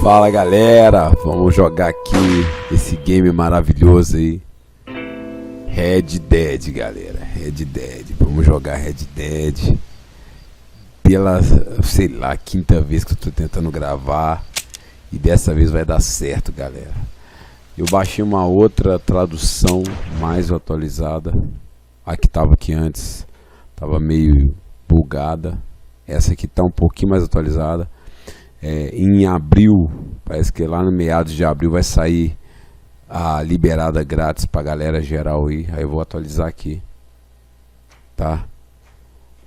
Fala galera, vamos jogar aqui esse game maravilhoso aí, Red Dead, galera. Red Dead, vamos jogar Red Dead pela, sei lá, quinta vez que eu tô tentando gravar e dessa vez vai dar certo, galera. Eu baixei uma outra tradução mais atualizada, a que tava aqui antes tava meio bugada, essa aqui tá um pouquinho mais atualizada. Em abril, parece que lá no meados de abril vai sair a liberada grátis pra galera geral aí eu vou atualizar aqui, tá?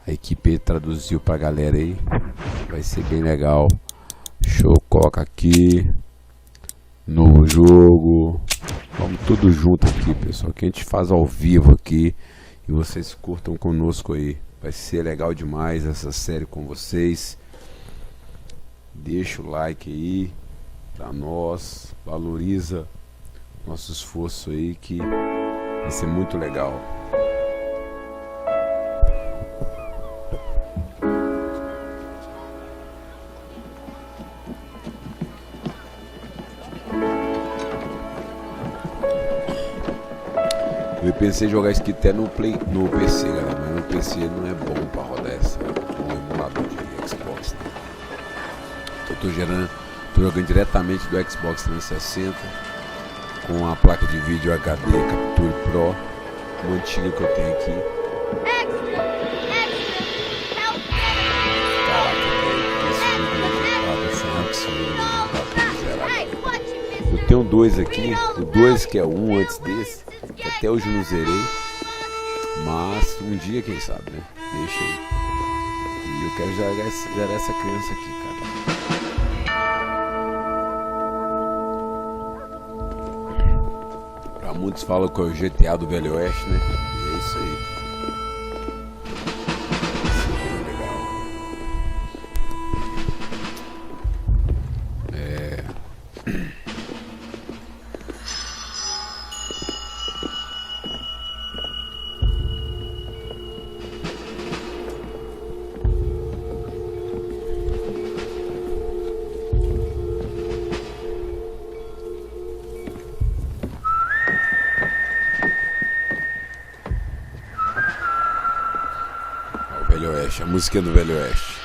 A equipe traduziu pra galera aí, vai ser bem legal. Show, coloca aqui novo jogo, vamos tudo junto aqui, pessoal, que a gente faz ao vivo aqui e vocês curtam conosco aí, vai ser legal demais essa série com vocês. Deixa o like aí pra nós, valoriza nosso esforço aí, que vai ser muito legal. Eu pensei em jogar isso aqui até no PC, galera, mas no PC não é bom pra rodar o emulador de Xbox, né? Tô jogando diretamente do Xbox 360 com a placa de vídeo HD Capture Pro, uma antiga que eu tenho aqui. Eu tenho dois aqui, o 2 que é um antes desse, que até hoje eu não zerei, mas um dia quem sabe, né? Deixa aí. E eu quero zerar essa criança aqui, cara. Muitos falam que é o GTA do Velho Oeste, né? E é isso aí. Velho Oeste, a música do Velho Oeste.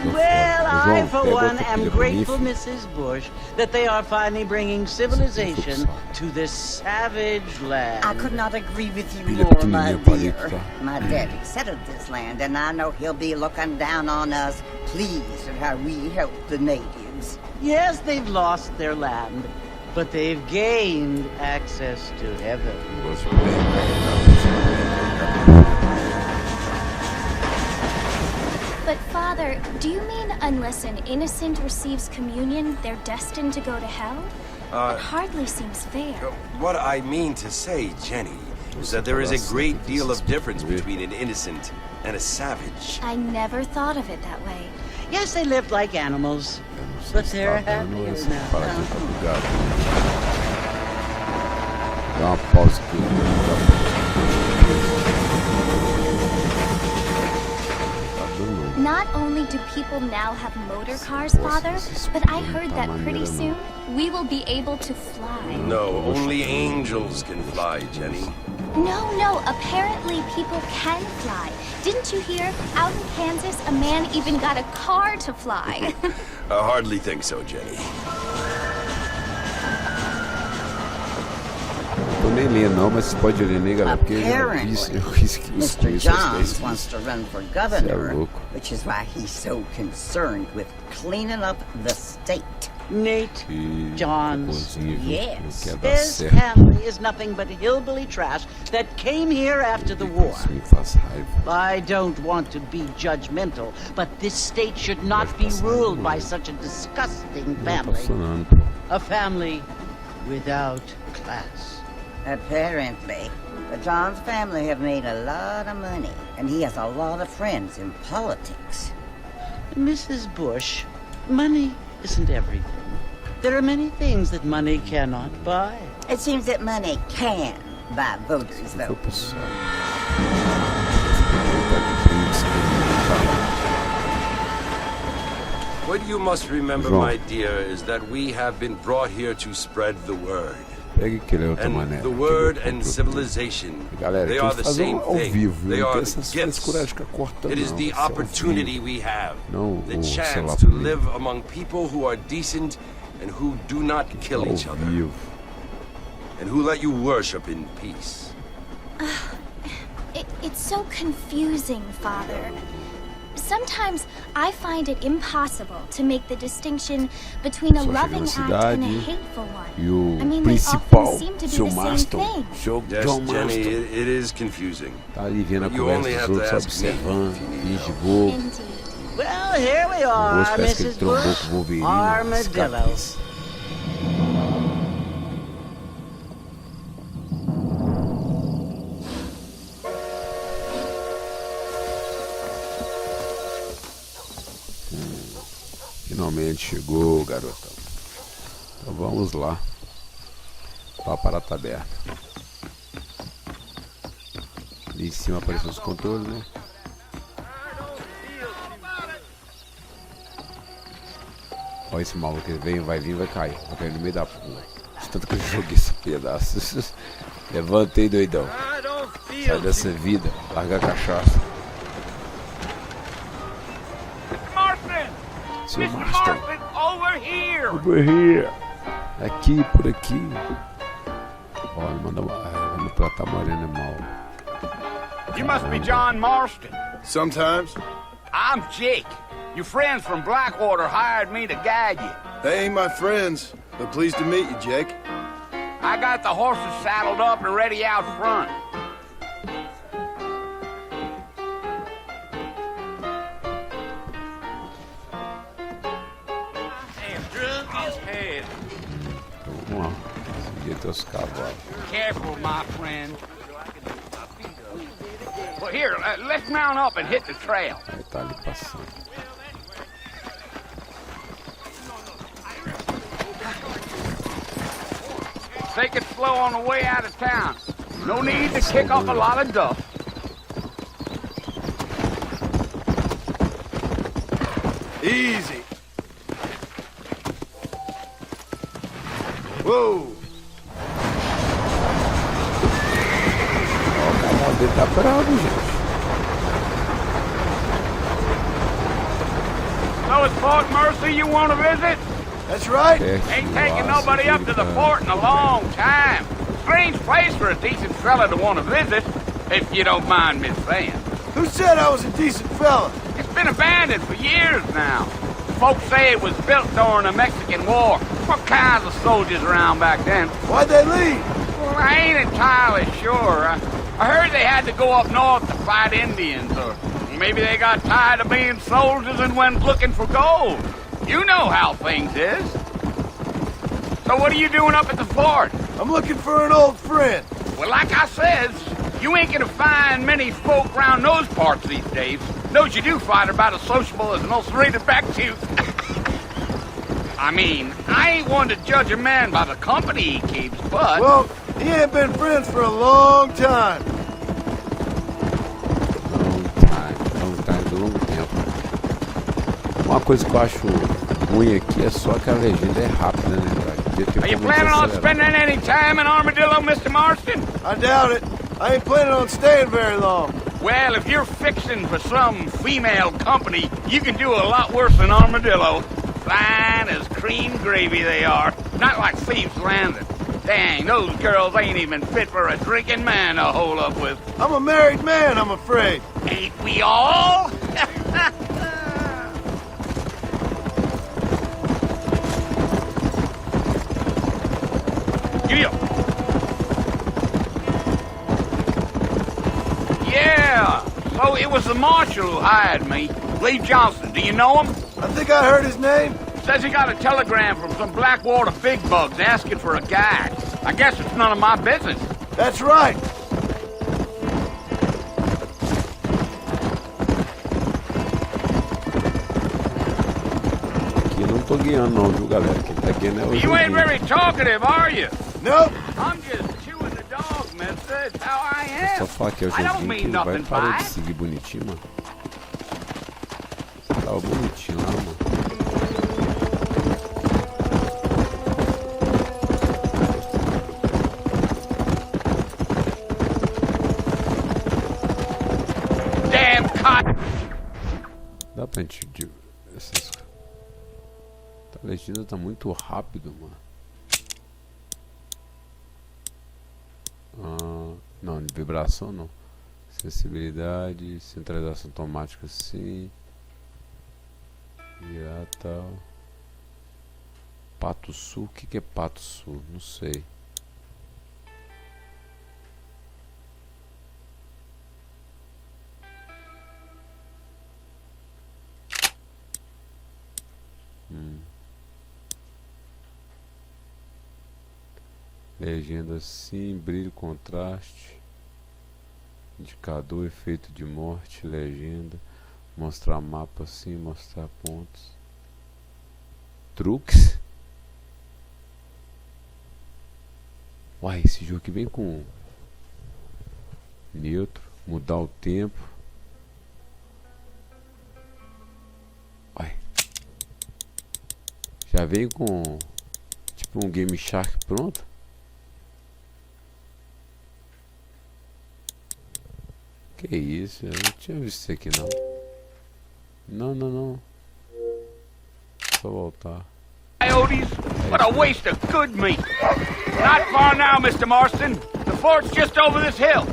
Well, I, for one, am grateful, Mrs. Bush, that they are finally bringing civilization to this savage land. I could not agree with you more, my dear. My daddy settled this land, and I know he'll be looking down on us, pleased at how we help the natives. Yes, they've lost their land, but they've gained access to heaven. But Father, do you mean unless an innocent receives communion, they're destined to go to hell? It hardly seems fair. What I mean to say, Jenny, is that there is a great deal of difference between an innocent and a savage. I never thought of it that way. Yes, they lived like animals, but they're happier now. Dá uma pausa aqui. Not only do people now have motor cars, Father, but I heard that pretty soon we will be able to fly. No, only angels can fly, Jenny. No, apparently people can fly. Didn't you hear? Out in Kansas, a man even got a car to fly. I hardly think so, Jenny. Tô nem lendo não, mas você pode ler, né, galera? Porque Mr. Johns wants to run for governor, which is why he's so concerned with cleaning up the state. Nate Johns. Yes. His family is nothing but hillbilly trash that came here after the war. I don't want to be judgmental, but this state should not be ruled by such a disgusting family. A family without class. Apparently. But John's family have made a lot of money, and he has a lot of friends in politics. Mrs. Bush, money isn't everything. There are many things that money cannot buy. It seems that money can buy voters' Foi, vote. pessoal. What you must remember, João. my dear, is that we have been brought here to spread the word. Pega aquele outro mané. And the word and civilization, Galera, they tem are que the fazer same ao thing. vivo, They não are tem the essas gifts. frescuras de ficar cortando, It is não, the vai ser ao opportunity vivo. we have, Não the o sei lá chance to por mim. live among people who are decent and who do not kill each Ao other, vivo. and who let you worship in peace. It's so confusing, Father. Sometimes I find it impossible to make the distinction between a Só chega loving na act and a cidade hateful one. E o I mean, they principal, often seem to be seu the same Marston, thing. seu Yes, John Jenny, Marston, it is confusing. tá ali vendo a You conversa only dos have to outros, ask me observando, if you need finge help. bobo. Indeed. Well, here we O are, rosto parece que ele Mrs. trombou Bush. com o Wolverine. Armadillo. Escape. Finalmente chegou, garotão. Então vamos lá. A parada tá aberta. Ali em cima apareceu os controles, né? Olha esse maluco, ele vem, vai vir, vai cair. Vai cair no meio da rua. De tanto que eu joguei esse pedaço. Levantei, doidão. Sai dessa vida, larga a cachaça. Seu Marston. Over here! Over here. Aqui, por aqui. Ó, ele manda vai me tratar morena mal. You must be John Marston. Sometimes. I'm Jake. Your friends from Blackwater hired me to guide you. They ain't my friends, but pleased to meet you, Jake. I got the horses saddled up and ready out front. Damn drunk his head. Então vamos lá. Seguir até os cavalos. Careful, my friend. Well, here, let's mount up and hit the trail. Aí tá ali passando. Take it slow on the way out of town. No need to kick up a lot of dust. Easy. Whoa. Ó, o cavalo dele tá bravo, gente. So it's Fort Mercy you want to visit? That's right. Ain't taking nobody up to the fort in a long time. Strange place for a decent fella to want to visit, if you don't mind me saying. Who said I was a decent fella? It's been abandoned for years now. Folks say it was built during the Mexican War. What kinds of soldiers around back then? Why'd they leave? Well, I ain't entirely sure. I heard they had to go up north to fight Indians, or maybe they got tired of being soldiers and went looking for gold. You know how things is. So what are you doing up at the fort? I'm looking for an old friend. Well, like I says, you ain't gonna find many folk around those parts these days. Those you do find are about as sociable as an ulcerated back tooth. I mean, I ain't one to judge a man by the company he keeps, but... Well, he ain't been friends for a long time. Longo tempo. Uma coisa que eu acho ruim aqui é só que a legenda é rápida, né, cara? Are you planning on spending any time in Armadillo, Mr. Marston? I doubt it. I ain't planning on staying very long. Well, if you're fixing for some female company, you can do a lot worse than Armadillo. Fine as cream gravy they are. Not like Thieves' Landing. Dang, those girls ain't even fit for a drinking man to hole up with. I'm a married man, I'm afraid. Ain't we all? Yeah, so it was the marshal who hired me. Lee Johnson, do you know him? I think I heard his name. Says he got a telegram from some Blackwater big bugs asking for a guide. I guess it's none of my business. That's right. Aqui eu não tô guiando não, viu, galera? Quem tá guiando é o You ain't very talkative, are you? Nope. I'm just chewing the dog, mister. It's how I am. Só falar que é o I don't joguinho que mean ele vai nothing parar by de it. seguir bonitinho, mano. Tava bonitinho lá, mano. Damn cot. Dá pra gente... Essas... A legenda tá muito rápido, mano. Não, de vibração não. Sensibilidade, centralização automática sim. E tal. Pato Sul, o que é Pato Sul? Não sei. Legenda sim, brilho, contraste, indicador, efeito de morte, legenda, mostrar mapa sim, mostrar pontos, truques. Uai, esse jogo aqui vem com neutro, mudar o tempo. Uai, já vem com tipo um Game Shark pronto. Que isso, eu não tinha visto isso aqui não. Não. Só voltar. Coyotes, what a waste of good meat. Not far now, Mr. Marston. The fort's just over this hill.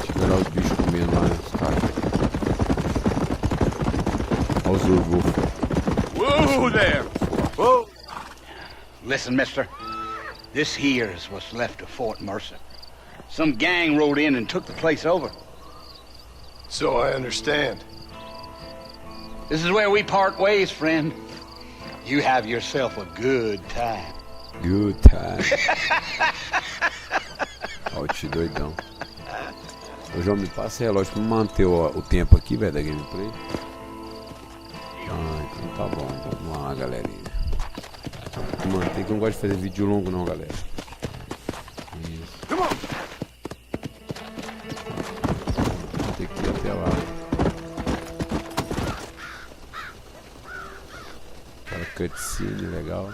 Tiver os bichos comendo lá, os caras. Olha os urubus. Whoa there. Whoa. Listen, mister. This here is what's left of Fort Mercer. Some gang rode in and took the place over. So I understand. This is where we part ways, friend. You have yourself a good time. Good time. Ó, te doidão. Ô, João, me passa relógio pra manter o tempo aqui, velho, da gameplay. Ah, então tá bom. Vamos lá, galerinha. Manter que eu não gosto de fazer vídeo longo não, galera. Isso. Vou ter que ir até lá. Aquela cutscene legal.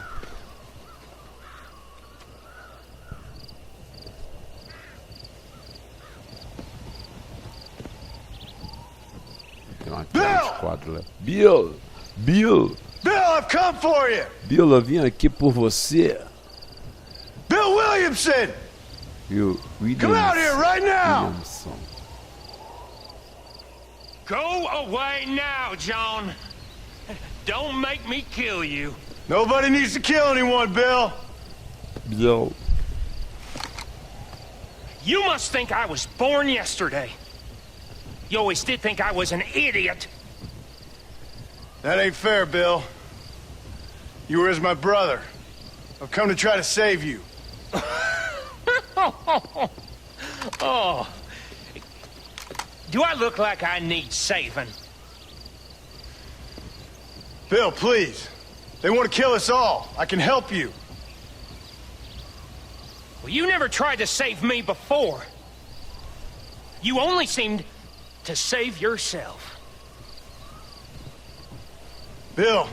Tem uma 4 lá. Bill! Bill, I've come for you. Bill, eu vim aqui por você. Bill Williamson. Bill Come out here right now. Williamson. Go away now, John. Don't make me kill you. Nobody needs to kill anyone, Bill. Bill. You must think I was born yesterday. You always did think I was an idiot. That ain't fair, Bill. You were as my brother. I've come to try to save you. Oh. Do I look like I need saving? Bill, please. They want to kill us all. I can help you. Well, you never tried to save me before. You only seemed to save yourself. Bill,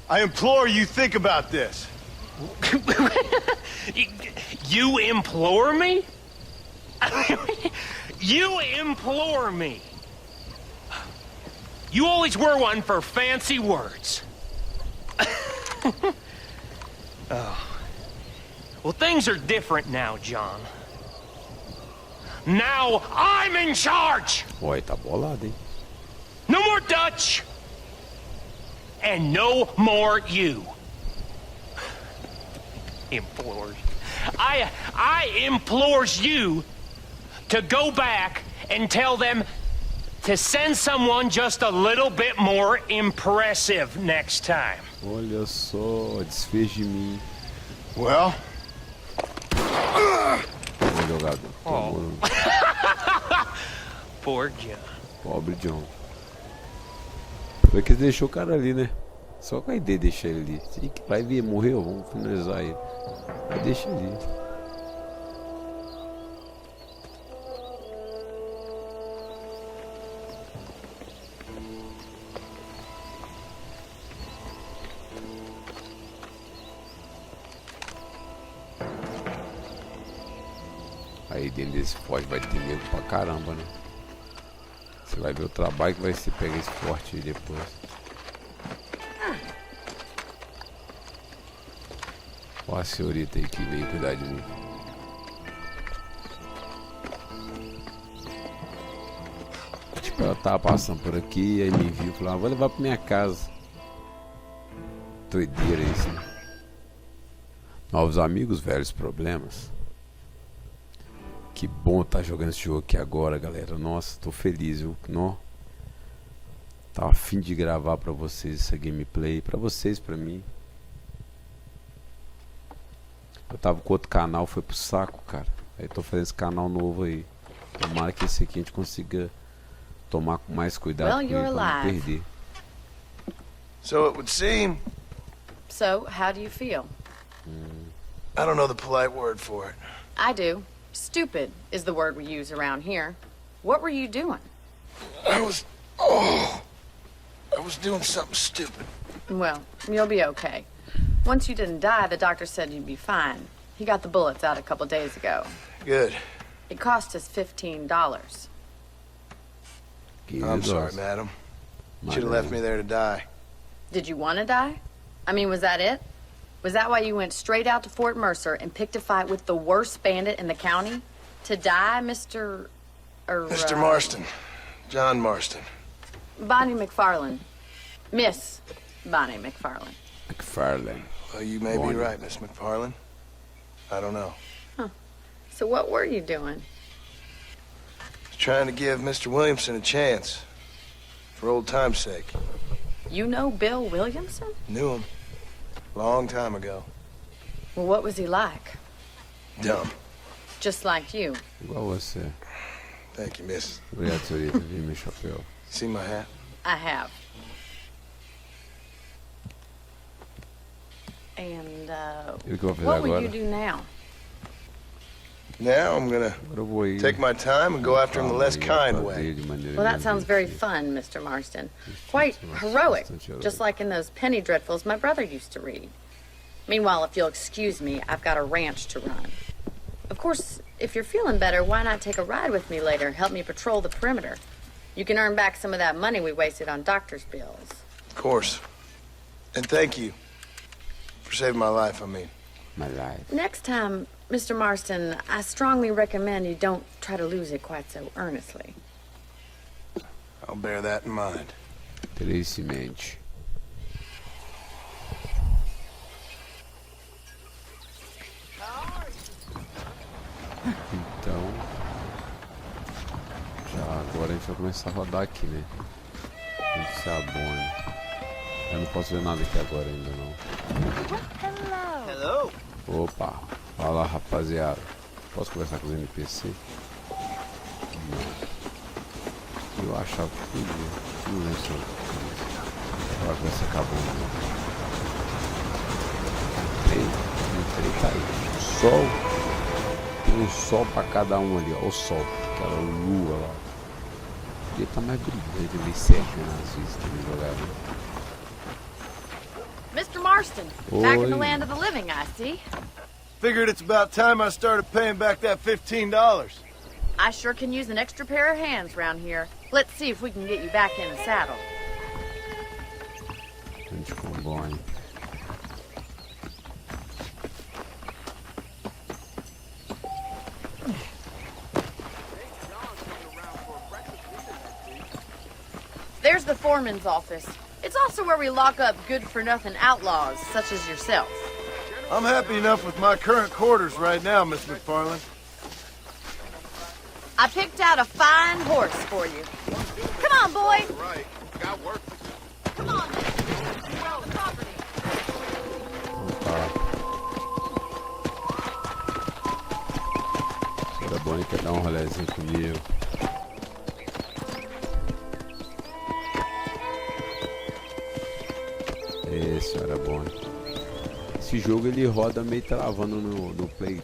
I implore you think about this. You implore me? You implore me? You always were one for fancy words. Oh. Well, things are different now, John. Now I'm in charge! Oi, tá bolado, hein? No more Dutch! And no more you. Implores. I implores you to go back and tell them to send someone just a little bit more impressive next time. Olha só, desfez de mim. Well? Bom jogador. Oh. Poor John. Pobre John. Foi que deixou o cara ali, né? Só com a ideia de deixar ele ali. Vai ver, morreu, vamos finalizar ele. Aí deixa ele ali. Aí dentro desse forte vai ter nego pra caramba, né? Você vai ver o trabalho que vai ser pegar esse forte aí depois. Ó a senhorita aí que veio cuidar de mim. Tipo, ela tava passando por aqui, aí me viu e falou, vou levar pra minha casa. Doideira isso, né? Novos amigos, velhos problemas. Que bom tá jogando esse jogo aqui agora, galera. Nossa, tô feliz, viu? Não. Tava a fim de gravar pra vocês essa gameplay. Pra vocês, pra mim. Eu tava com outro canal, foi pro saco, cara. Aí tô fazendo esse canal novo aí. Tomara que esse aqui a gente consiga tomar com mais cuidado com ele pra não perder. So it would seem. So, how do you feel? I don't know the polite word for it. I do. Stupid is the word we use around here. What were you doing? I was doing something stupid. Well, you'll be okay. Once you didn't die, the doctor said you'd be fine. He got the bullets out a couple days ago. Good. It cost us $15. I'm sorry, madam. You should have left me there to die. Did you want to die? I mean, was that it? Was that why you went straight out to Fort Mercer and picked a fight with the worst bandit in the county? To die, Mr. Mr. Marston. John Marston. Bonnie McFarlane. Miss Bonnie McFarlane. McFarlane. Well, you may be right, Miss McFarlane. I don't know. Huh. So what were you doing? Trying to give Mr. Williamson a chance. For old time's sake. You know Bill Williamson? Knew him. Long time ago. Well, what was he like? Dumb. Just like you. Igual você. Thank you, miss. Obrigado, senhorita. Vi meu chapéu. See my hat? I have. And, what will you do now? Now I'm gonna take my time and go after him the less kind way. Well, that sounds very fun, Mr. Marston. Quite heroic, just like in those penny dreadfuls my brother used to read. Meanwhile, if you'll excuse me, I've got a ranch to run. Of course, if you're feeling better, why not take a ride with me later? Help me patrol the perimeter. You can earn back some of that money we wasted on doctor's bills. Of course. And thank you for saving my life, I mean. My life. Next time, Mr. Marston, I strongly recommend you don't try to lose it quite so earnestly. I'll bear that in mind. Tristemente. Então, já agora a gente vai começar a rodar aqui, né? Gente, isso é bom, né? Eu não posso ver nada aqui agora ainda, não. Hello. Opa, fala rapaziada. Posso conversar com os NPC? Não. Eu achava que podia. Não lembro se eu acho que vai ser acabou. Entrei, tá aí. O sol. Tem um sol pra cada um ali, ó. O sol. Aquela lua lá. Ele tá mais brilhante, meio certinho às vezes também jogador. Mr. Marston, back in the land of the living, I see. Figured it's about time I started paying back that $15. I sure can use an extra pair of hands around here. Let's see if we can get you back in the saddle. Gente com bom, hein? There's the foreman's office. It's also where we lock up good-for-nothing outlaws, such as yourself. I'm happy enough with my current quarters right now, Miss McFarlane. I picked out a fine horse for you. on, boy. Right. Got work. Come on, man. Well, the property. Era bom que dar um rolezinho comigo. Esse era bom. Esse jogo ele roda meio travando no Play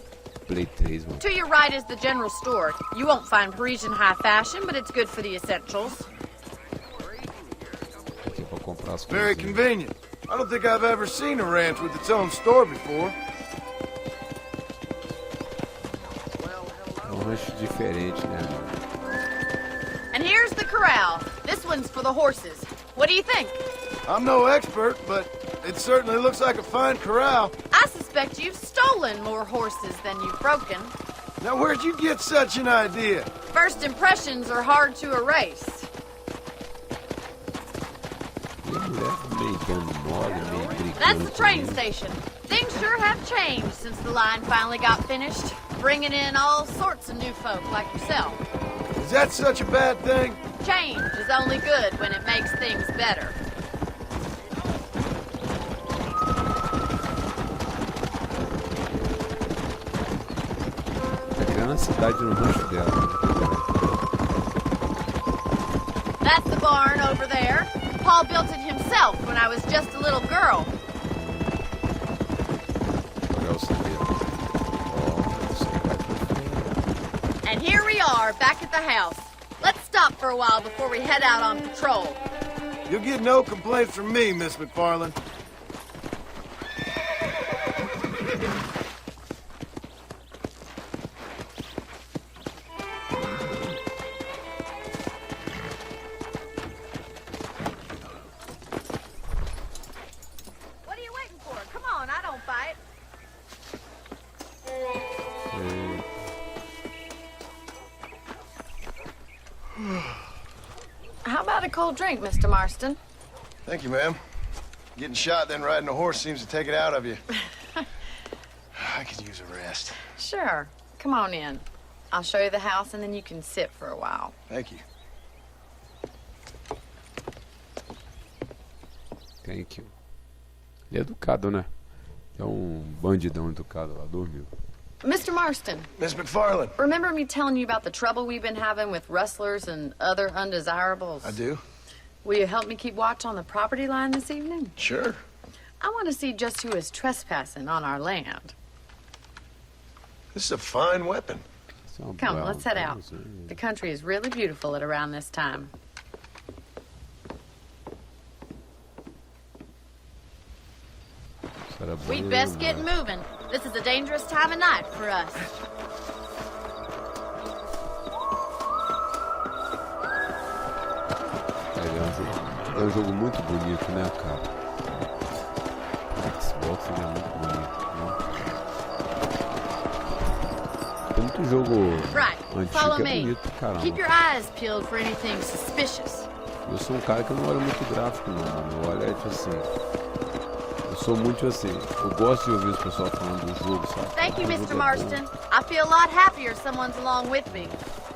3, mano. To your right is the general store. You won't find Parisian high fashion, but it's good for the essentials. Aqui pra comprar as Very coisas. convenient. I don't think I've ever seen a ranch with its own store before. É um rancho diferente, né, mano? And here's the corral. This one's for the horses. What do you think? I'm no expert, but it certainly looks like a fine corral. I suspect you've stolen more horses than you've broken. Now, where'd you get such an idea? First impressions are hard to erase. E a mulher meio dando mole, meio brigando. That's the train comigo. station. Things sure have changed since the line finally got finished, bringing in all sorts of new folk like yourself. Is that such a bad thing? Change is only good when it makes things better. Tá criando a cidade no rancho dela. That's the barn over there. Paul built it himself when I was just a little girl. Olha o segredo. And here we are, back at the house. Let's stop for a while before we head out on patrol. You'll get no complaints from me, Miss McFarland. What are you waiting for? Come on, I don't bite. How about a cold drink, Mr. Marston? Thank you, ma'am. Getting shot, then riding a horse seems to take it out of you. I could use a rest. Sure. Come on in. I'll show you the house and then you can sit for a while. Thank you. Thank you. Ele é educado, né? É um bandidão educado lá, dormiu. Mr. Marston. Miss McFarland. Remember me telling you about the trouble we've been having with rustlers and other undesirables? I do. Will you help me keep watch on the property line this evening? Sure. I want to see just who is trespassing on our land. This is a fine weapon. Come, let's head out. The country is really beautiful at around this time. We'd best get moving. This is a dangerous time of night for us. É um jogo muito bonito, né, cara? O Xbox ele é muito bonito, né? Tem muito jogo antigo que é bonito pra caramba. Keep your eyes peeled for anything suspicious. Eu sou um cara que não olha muito gráfico, não, mano. Eu olho, tipo assim... Eu sou muito assim. Eu gosto de ouvir os pessoal falando do jogo, sabe? Thank you, Mr. Marston. I feel a lot happier someone's along with me.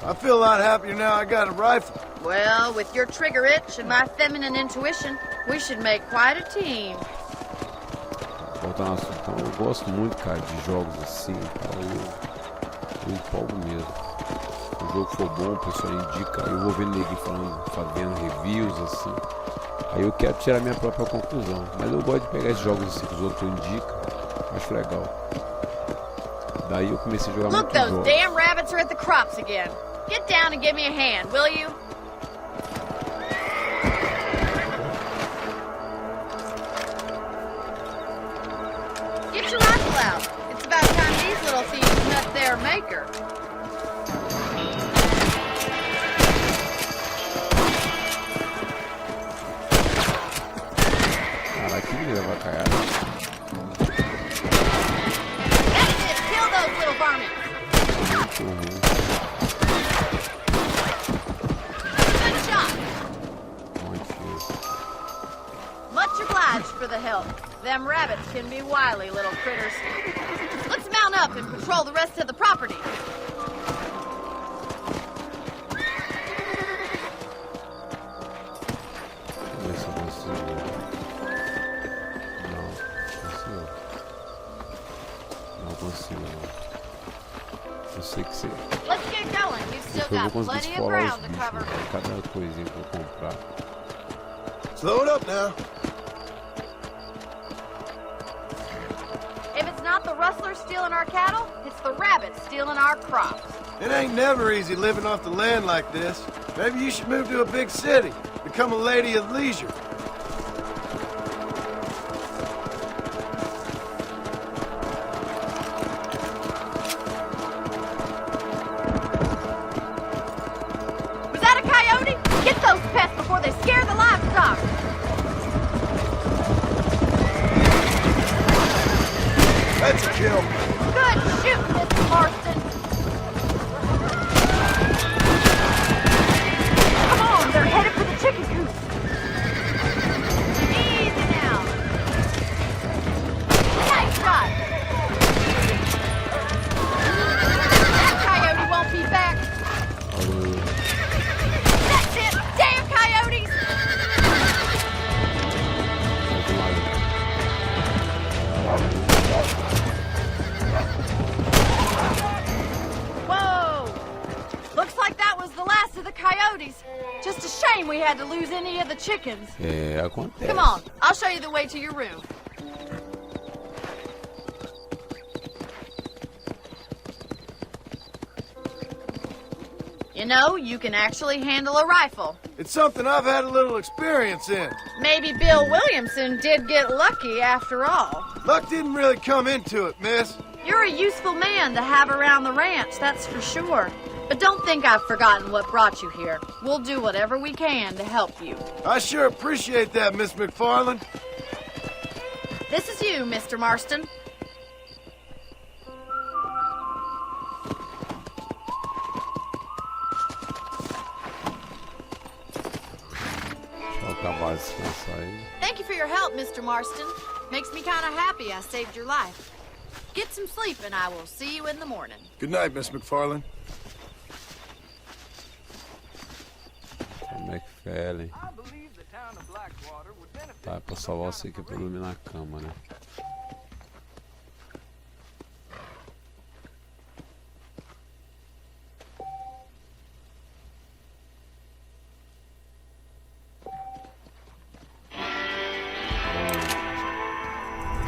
I feel a lot happier now I got a rifle. Well, with your trigger itch and my feminine intuition, we should make quite a team. Voltando ao assunto, então, eu gosto muito, cara, de jogos assim, cara, eu empolgo mesmo. Se o jogo for bom, o pessoal indica, eu vou vendo ninguém fazendo reviews assim, aí eu quero tirar minha própria conclusão, mas eu gosto de pegar esses jogos assim que os outros indicam, acho legal. Daí eu comecei a jogar Look, muito those jogos. damn rabbits are at the crops again. Get down and give me a hand, will you? Get your rifle out. It's about time these little thieves met their maker. Caraca, que me vai cair. That's it. Kill those little varmints. Good shot. Much obliged for the help. Them rabbits can be wily little critters. Let's mount up and patrol the rest of the property. Não consigo, não. Eu sei que você... Let's get going. We've still Eu vou got conseguir plenty of explorar os ground to bichos, cover. né? Cada coisinha que eu comprar. Slow it up now. If it's not the rustlers stealing our cattle, it's the rabbits stealing our crops. It ain't never easy living off the land like this. Maybe you should move to a big city. Become a lady of leisure. Was that a coyote? Get those pests before they scare the livestock. That's a kill. Good shoot, Mr. Marston. Come on, they're headed for the chicken coop. Easy now. Nice shot. That coyote won't be back. That's it. Damn coyotes. Whoa! Looks like that was the last of the coyotes. Just a shame we had to lose any of the chickens. É, acontece. Come on, I'll show you the way to your room. You know, you can actually handle a rifle. It's something I've had a little experience in. Maybe Bill Williamson did get lucky after all. Luck didn't really come into it, miss. You're a useful man to have around the ranch, that's for sure. But don't think I've forgotten what brought you here. We'll do whatever we can to help you. I sure appreciate that, Miss McFarland. This is you, Mr. Marston. Colocar a base nessa aí. Thank you for your help, Mr. Marston. Makes me kind of happy I saved your life. Get some sleep and I will see you in the morning. Good night, Miss McFarland. McFarlane. Tá, pra salvar você que é pra dormir na cama, né?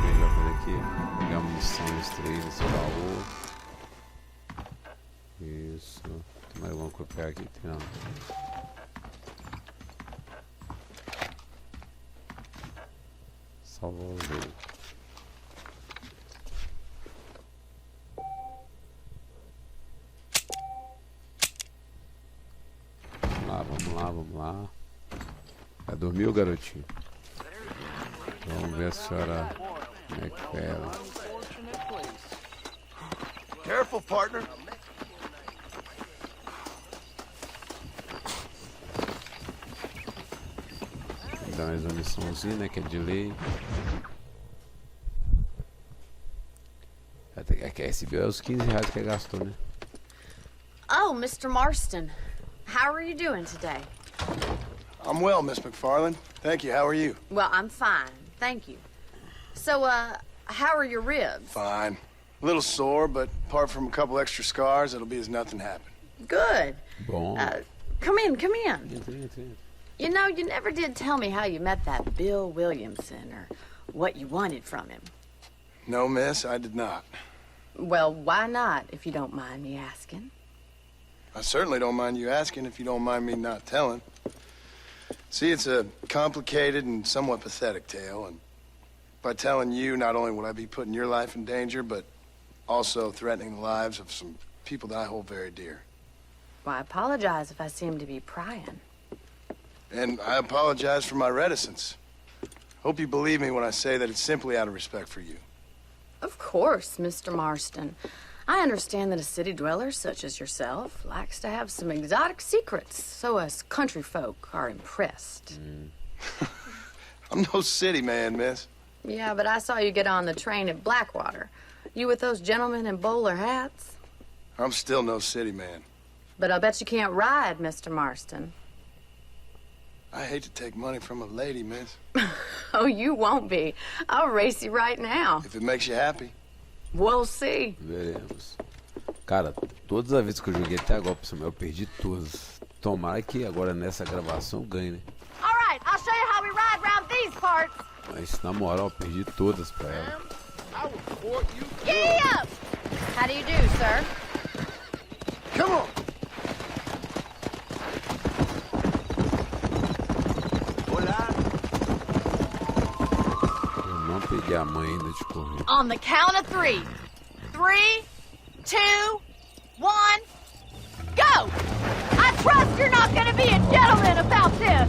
Melhor fazer aqui, pegar a munição nos três, esse baú. Isso. Tem mais alguma coisa pra pegar aqui? Tem não. Salvo o jogo. Vamos lá, vamos lá. Já dormiu, garotinho? Vamos ver a senhora McFarlane. Careful, partner. Dá mais uma missãozinha, né? Que é de lei. Esse bill é os 15 reais que gastou, né? Oh, Mr. Marston. How are you doing today? I'm well, Miss McFarland. Thank you. How are you? Well, I'm fine. Thank you. So, how are your ribs? Fine. A little sore, but apart from a couple extra scars, it'll be as nothing happened. Good. Bom. Come in, come in. Entra. You know, you never did tell me how you met that Bill Williamson or what you wanted from him. No, miss, I did not. Well, why not, if you don't mind me asking? I certainly don't mind you asking if you don't mind me not telling. See, it's a complicated and somewhat pathetic tale, and by telling you, not only would I be putting your life in danger, but also threatening the lives of some people that I hold very dear. Well, I apologize if I seem to be prying. And I apologize for my reticence. Hope you believe me when I say that it's simply out of respect for you. Of course, Mr. Marston. I understand that a city dweller such as yourself likes to have some exotic secrets, so us country folk are impressed. I'm no city man, miss. Yeah, but I saw you get on the train at Blackwater. You with those gentlemen in bowler hats? I'm still no city man. But I bet you can't ride, Mr. Marston. I hate to take money from a lady, miss. Oh, you won't be. I'll race you right now. If it makes you happy. We'll see. Veremos. Cara, todas as vezes que eu joguei até agora, eu perdi todas. Tomara que agora nessa gravação ganhe, né? All right, I'll show you how we ride around these parts. Mas na moral, eu perdi todas pra ela. Giddy up! How do you do, sir? Come on! Eu não peguei a mãe ainda de correr. On the count of 3. 3, 2, 1, go! I trust you're not gonna be a gentleman about this.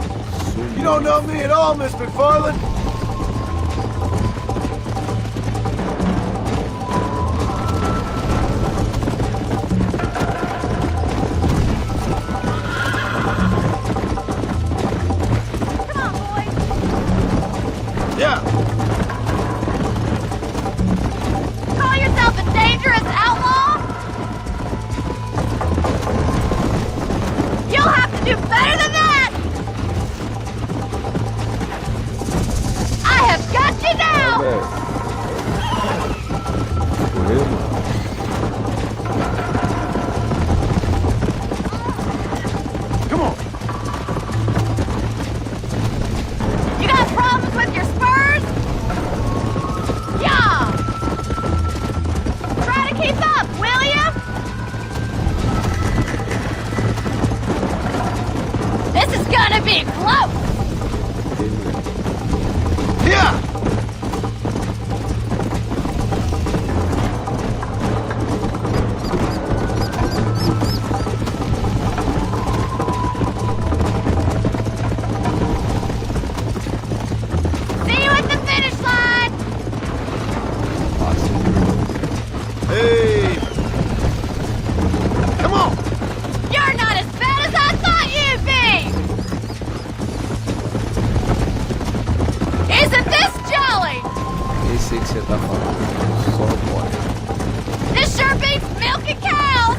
You don't know me at all, Miss McFarland. Come on, boys. Yeah. Call yourself a dangerous outlaw? You'll have to do better than that! I have got you now! Correu, mano. Come on. You got problems with your spurs? Yeah! Try to keep up, will you? This is gonna be close! Yeah. See you at the finish line! Hey. Come on. You're not as bad as I thought you'd be! Isn't this jolly? Esse aí que você tá falando. Só bora. This sure beats milking cows!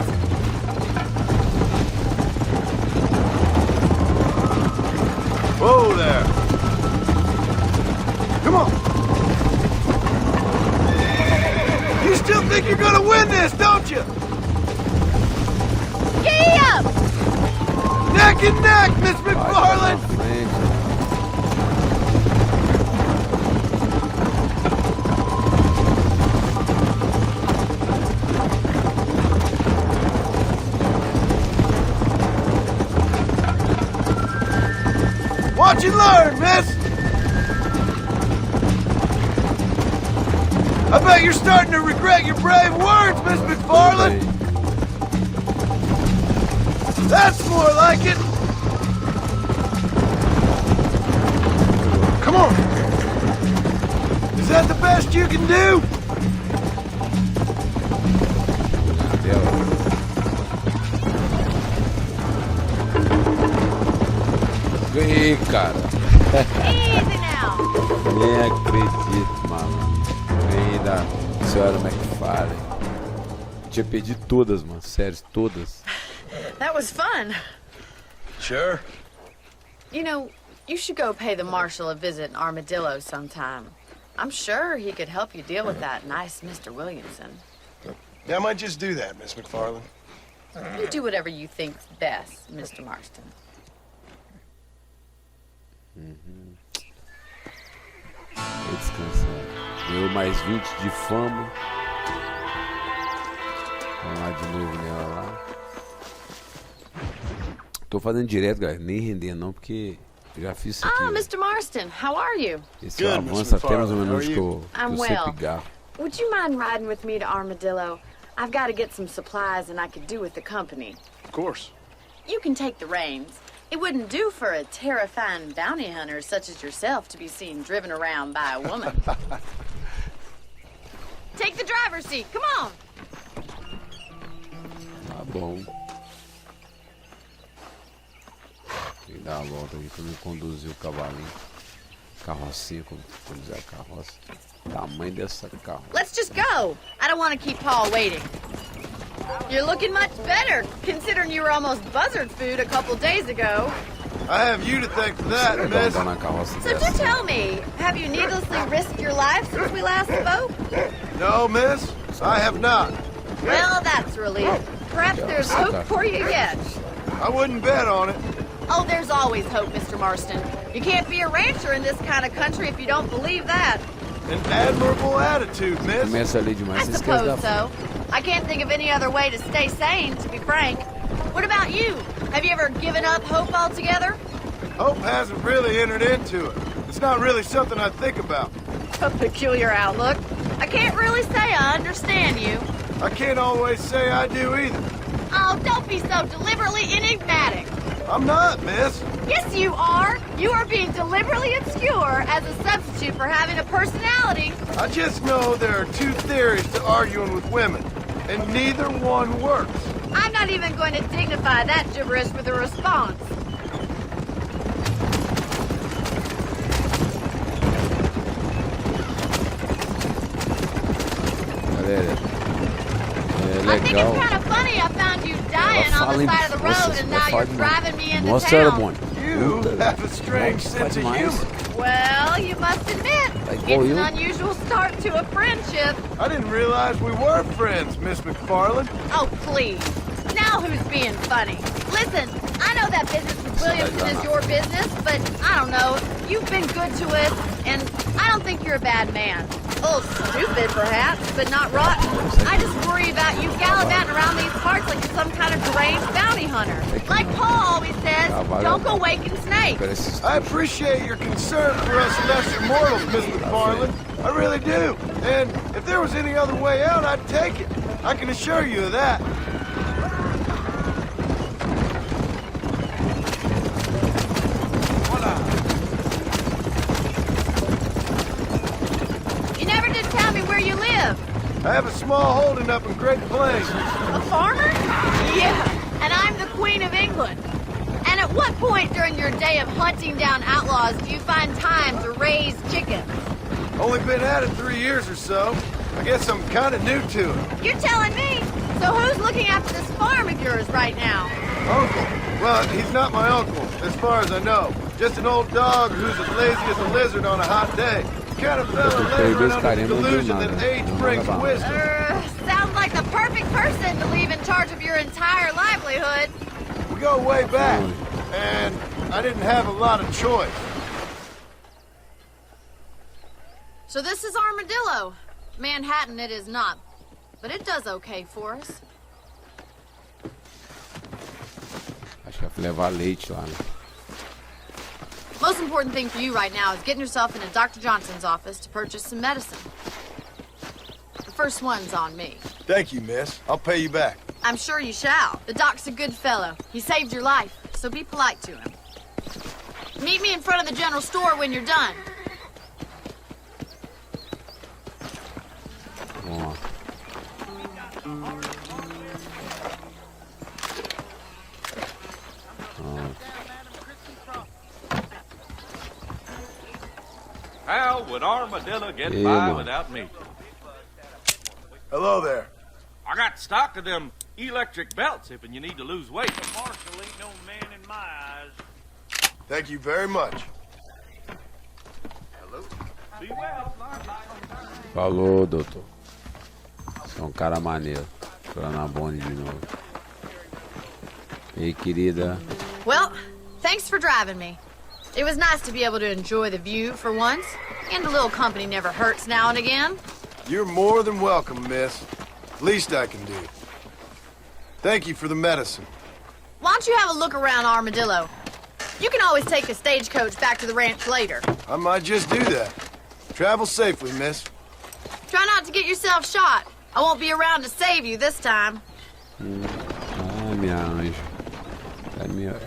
Whoa there. Come on. You still think you're gonna win this, don't you? Giddy up! Neck and neck, Miss McFarland. Watch and learn, miss! I bet you're starting to regret your brave words, Miss McFarland! That's more like it! Come on! Is that the best you can do? Ganhei, cara. Easy now! Nem acredito, mano. Ganhei da senhora McFarlane. Tinha perdido todas, mano. Sério, todas. That was fun. Sure. You know, you should go pay the marshal a visit in Armadillo sometime. I'm sure he could help you deal with that nice Mr. Williamson. Yeah, I might just do that, Miss McFarland. You do whatever you think's best, Mr. Marston. Vou descansar. Deu mais 20 de fama. Vamos lá de novo nela lá. Tô fazendo direto, galera. Nem render não, porque eu já fiz isso aqui. Ah, Mr. Marston, how are you? Esse avanço até mais ou menos que eu sempre garro. Would you mind riding with me to Armadillo? I've got to get some supplies and I could do with the company. Of course. You can take the reins. It wouldn't do for a terrifying bounty hunter such as yourself to be seen driven around by a woman. Take the driver's seat, come on! Tá bom. Tem que dar uma volta aqui pra eu conduzir o cavalinho. Carrocinha, como conduzir a carroça. Tamanho dessa carroça. Let's just go! I don't want to keep Paul waiting. You're looking much better, considering you were almost buzzard food a couple days ago. I have you to thank for that, miss. So just tell me, have you needlessly risked your life since we last spoke? No, miss. I have not. Well, that's a relief. Perhaps there's hope for you yet. I wouldn't bet on it. Oh, there's always hope, Mr. Marston. You can't be a rancher in this kind of country if you don't believe that. An admirable attitude, miss. Começa a ler demais, I você esquece da suppose so. I can't think of any other way to stay sane, to be frank. What about you? Have you ever given up hope altogether? Hope hasn't really entered into it. It's not really something I think about. A peculiar outlook. I can't really say I understand you. I can't always say I do either. Oh, don't be so deliberately enigmatic. I'm not, miss. Yes, you are. You are being deliberately obscure as a substitute for having a personality. I just know there are two theories to arguing with women, and neither one works. I'm not even going to dignify that gibberish with a response. I think it's kind of funny I found you dying on the side of the road and now you're driving me into town. You have a strange sense of humor. Well, you must admit, it's an unusual start to a friendship. I didn't realize we were friends, Miss McFarland. Oh, please. Now who's being funny? Listen, I know that business with Williamson is your business, but I don't know. You've been good to us, and I don't think you're a bad man. A little stupid, perhaps, but not rotten. I just worry about you gallivanting around these parts like you're some kind of deranged bounty hunter. Like Paul always says, don't go waking snakes. I appreciate your concern for us lesser mortals, Miss McFarland. I really do. And if there was any other way out, I'd take it. I can assure you of that. I have a small holding up in Great Plains. A farmer? Yeah, and I'm the Queen of England. And at what point during your day of hunting down outlaws do you find time to raise chickens? Only been at it 3 years or so. I guess I'm kind of new to it. You're telling me? So who's looking after this farm of yours right now? Uncle. Well, he's not my uncle, as far as I know. Just an old dog who's as lazy as a lizard on a hot day. Kind of fella laboring under the delusion that age brings wisdom. Sounds like the perfect person to leave in charge of your entire livelihood. We go way back, and I didn't have a lot of choice. So this is Armadillo. Manhattan it is not, but it does okay for us. Acho que vai levar leite lá, né? Most important thing for you right now is getting yourself into Dr. Johnson's office to purchase some medicine. The first one's on me. Thank you, miss. I'll pay you back. I'm sure you shall. The doc's a good fellow. He saved your life, so be polite to him. Meet me in front of the general store when you're done. How would Armadillo get by without me? Hello there. I got stock of them electric belts if you need to lose weight. The marshal ain't no man in my eyes. Thank you very much. Hello? Be well. Falou, doutor. Você é um cara maneiro. Tô lá na Bonnie de novo. Ei, querida. Well, thanks for driving me. It was nice to be able to enjoy the view for once, and a little company never hurts now and again. You're more than welcome, miss. Least I can do. Thank you for the medicine. Why don't you have a look around Armadillo? You can always take a stagecoach back to the ranch later. I might just do that. Travel safely, miss. Try not to get yourself shot. I won't be around to save you this time. Ah, minha anja. Ela é minha anja.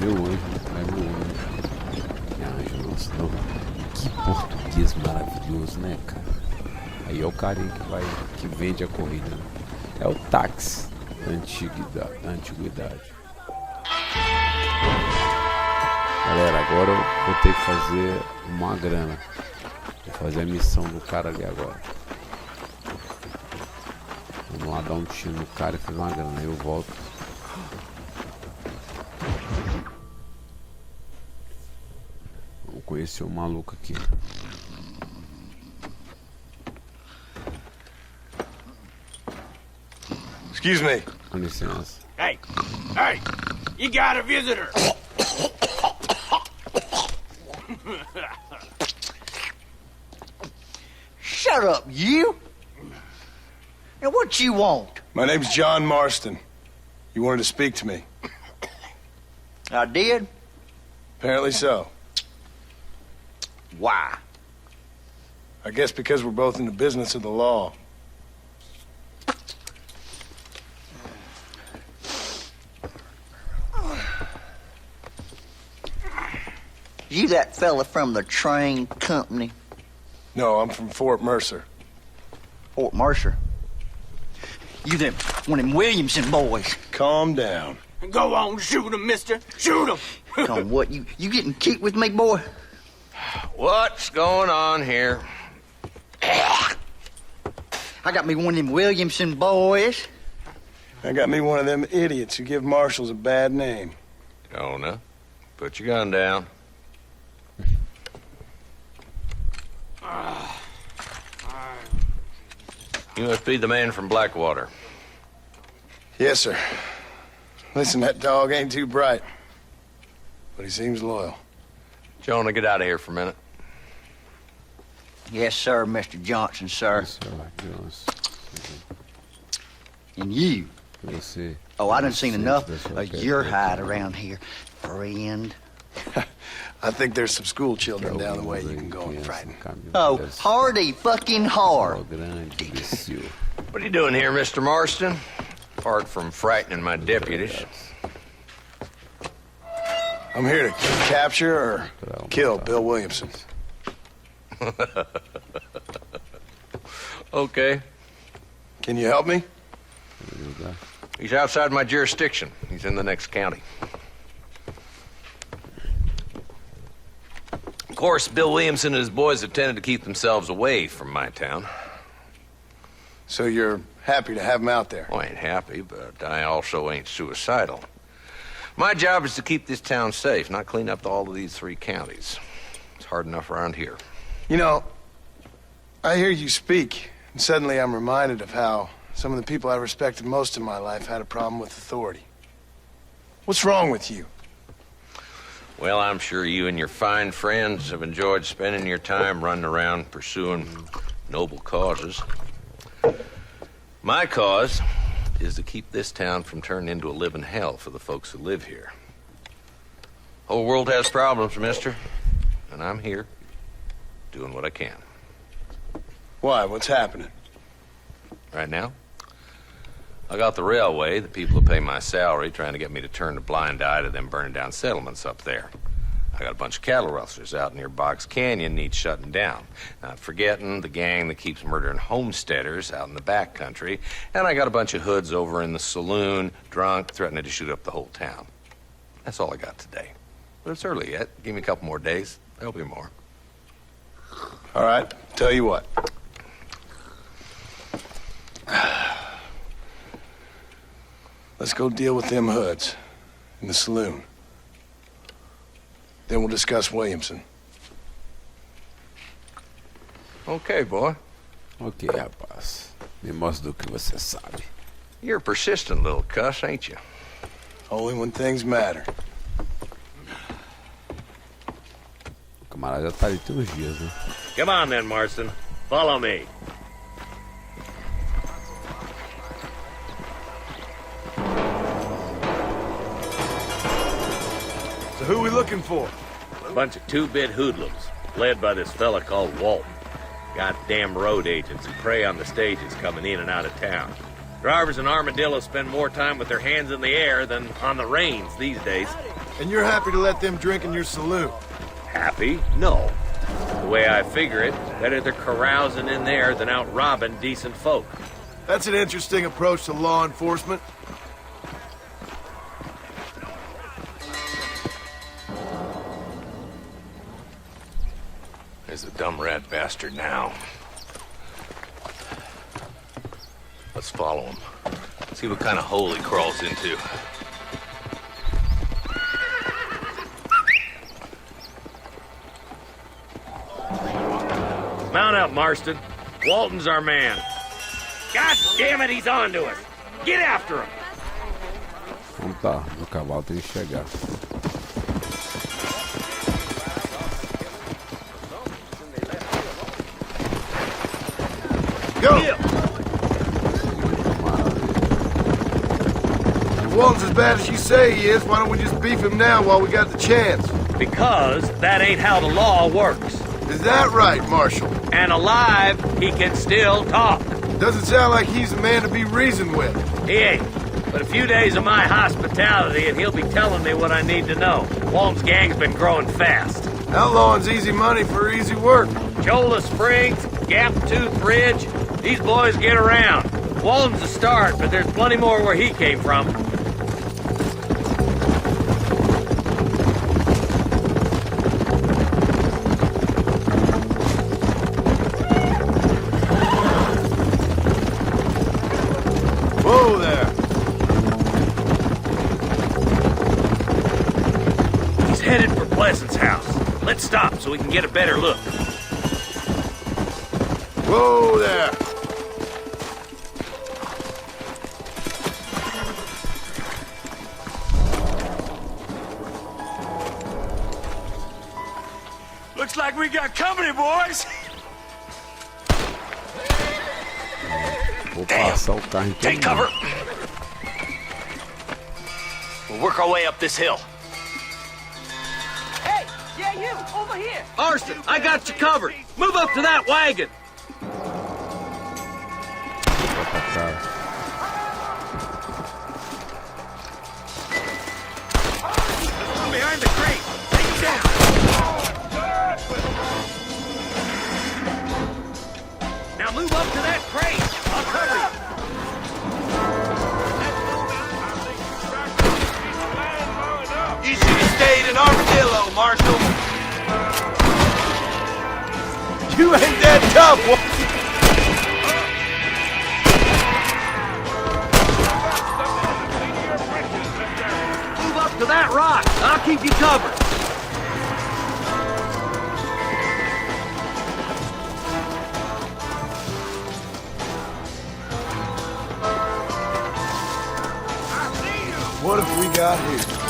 Meu anjo. É meu anjo. Minha anja, nossa, não. Que português maravilhoso, né, cara? Aí é o carinha que vende a corrida, né? É o táxi da antiguidade. Galera, agora eu vou ter que fazer uma grana. Vou fazer a missão do cara ali agora. Vamos lá dar um tiro no cara e fazer uma grana. Aí eu volto. Vamos conhecer o maluco aqui. Excuse me. Hey, you got a visitor. Shut up, you. And what you want? My name's John Marston. You wanted to speak to me. I did? Apparently so. Why? I guess because we're both in the business of the law. You that fella from the train company? No, I'm from Fort Mercer. Fort Mercer? You them one of them Williamson boys. Calm down. Go on, shoot him, mister. Shoot him. On what? You getting cute with me, boy? What's going on here? I got me one of them Williamson boys. I got me one of them idiots who give marshals a bad name. Jonah, put your gun down. You must be the man from Blackwater. Yes, sir. Listen, that dog ain't too bright, but he seems loyal. Jonah, get out of here for a minute. Yes, sir, Mr. Johnson, sir. Yes, And you. Let's see. Oh, I done seen enough of okay. your hide around here, friend. I think there's some school children down the way you can go and frighten. Oh, hardy fucking hard. What are you doing here, Mr. Marston? Apart from frightening my deputies. I'm here to capture or kill Bill Williamson. Okay. Can you help me? He's outside my jurisdiction. He's in the next county. Of course, Bill Williamson and his boys have tended to keep themselves away from my town. So you're happy to have him out there? Well, I ain't happy, but I also ain't suicidal. My job is to keep this town safe, not clean up all of these 3 counties. It's hard enough around here. You know, I hear you speak, and suddenly I'm reminded of how some of the people I respected most in my life had a problem with authority. What's wrong with you? Well, I'm sure you and your fine friends have enjoyed spending your time running around pursuing noble causes. My cause is to keep this town from turning into a living hell for the folks who live here. Whole world has problems, mister, and I'm here doing what I can. Why? What's happening? Right now, I got the railway, the people who pay my salary, trying to get me to turn a blind eye to them burning down settlements up there. I got a bunch of cattle rustlers out near Box Canyon needs shutting down. Not forgetting the gang that keeps murdering homesteaders out in the back country. And I got a bunch of hoods over in the saloon, drunk, threatening to shoot up the whole town. That's all I got today. But it's early yet. Give me a couple more days. There'll be more. All right, tell you what. Let's go deal with them hoods in the saloon. Then we'll discuss Williamson. Okay, boy. Ok, rapaz. Me mostra do que você sabe. You're a persistent little cuss, ain't you? Only when things matter. O camarada já tá ali tem uns dias, né? Come on then, Marston. Follow me. So who are we looking for? A bunch of 2-bit hoodlums, led by this fella called Walton. Goddamn road agents who prey on the stages coming in and out of town. Drivers in Armadillo spend more time with their hands in the air than on the reins these days. And you're happy to let them drink in your saloon? Happy? No. The way I figure it, better they're carousing in there than out robbing decent folk. That's an interesting approach to law enforcement. There's the dumb rat bastard now. Let's follow him. See what kind of hole he crawls into. Mount up, Marston. Walton's our man. God damn it, he's on to us. Get after him! Então tá, meu cavalo tem que chegar. Go! If Walton's as bad as you say he is, why don't we just beef him now while we got the chance? Because that ain't how the law works. Is that right, Marshal? And alive, he can still talk. Doesn't sound like he's a man to be reasoned with. He ain't. But a few days of my hospitality and he'll be telling me what I need to know. Walton's gang's been growing fast. Outlawing's easy money for easy work. Chola Springs, Gap Tooth Ridge, these boys get around. Walton's a start, but there's plenty more where he came from. Whoa there. He's headed for Pleasant's house. Let's stop so we can get a better look. Whoa there. Looks like we got company, boys. Vou passar o carro em todo Take cover. We'll work our way up this hill. Hey, yeah, you, over here. Marston, I got you covered. Move up to that wagon. From behind the crate. Take him down. Now move up to that crate. I'll cover You should have stayed in Armadillo, Marshal. You ain't that tough. Move up to that rock. I'll keep you covered. What have we got here?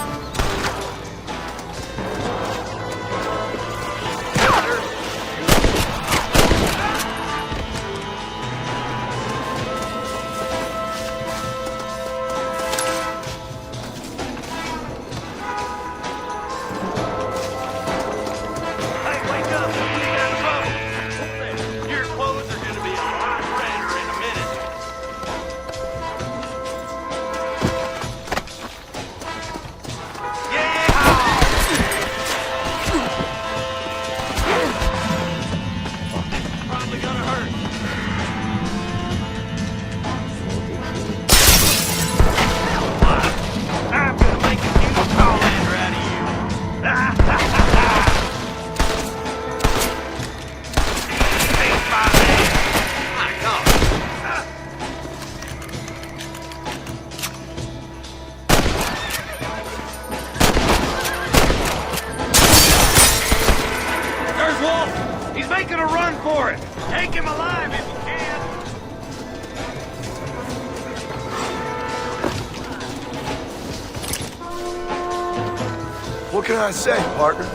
What can I say, partner?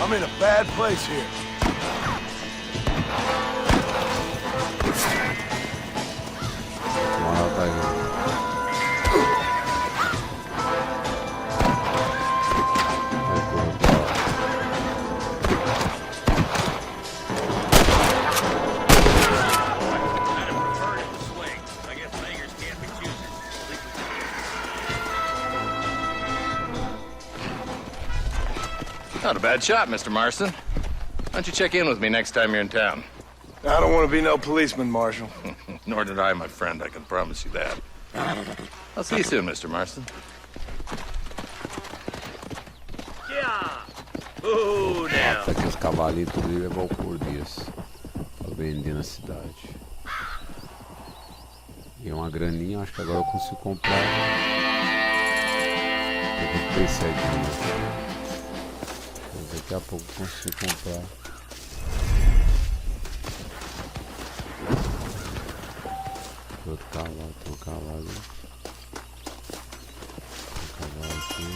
I'm in a bad place here. Not a bad shot, Mr. Marston. don't you check in with me next time you're in town? I don't want to be no policeman, Marshal. Nor did I, my friend. I can promise you that. I'll see you soon, Mr. Marston. Até que os cavalinhos tudo ia levar o Cordias pra vender na cidade. E uma graninha, acho que agora eu consigo comprar. Eu comprei 7 dias. Daqui a pouco eu consigo comprar. Outro cavalo, tem um cavalo. Tem um cavalo aqui.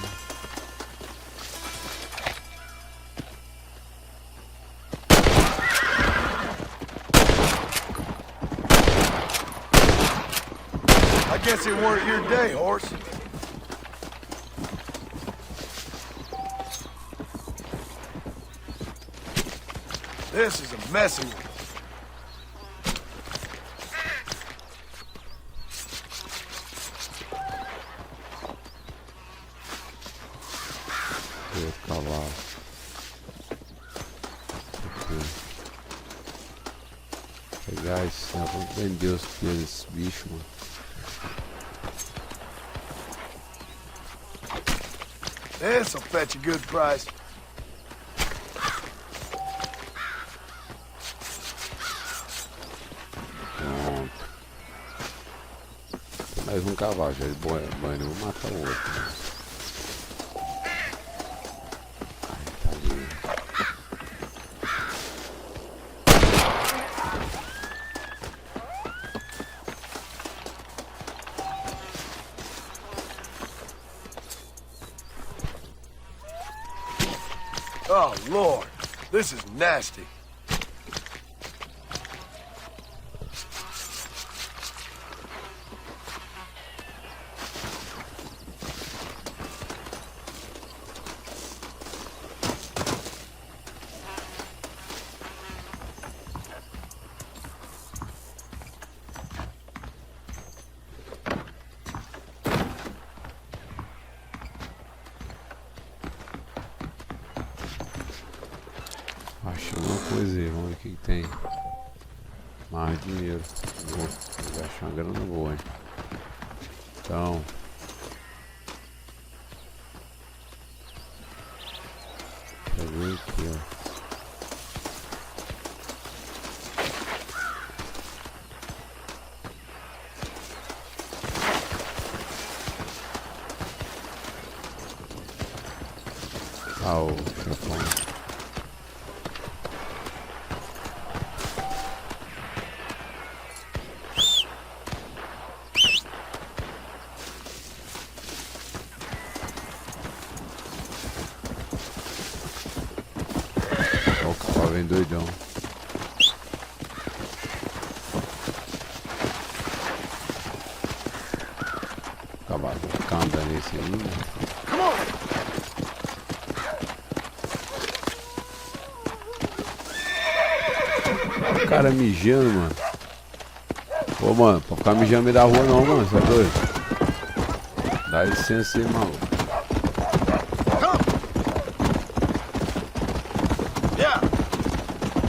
I guess it weren't your day, horse. This is a messy one. Cavalo. Pegar esse, né? Vou vender os pios desse bicho, mano. This'll fetch a good price. Pronto. Mais um cavalo, já de banho, eu vou matar o outro. Né? Ai, tá ali. Oh, Lord. This is nasty. Achei uma coisa aí, vamos ver o que tem. Mais dinheiro. Vou achar uma grana boa, hein? Então. Peguei aqui, ó. Ah, o chefão. O cavalo vem doidão. O cavalo canta nesse aí, né? O cara mijando, mano. Ô, mano, pra ficar mijando no meio da rua não, mano. Você é doido? Dá licença aí, maluco.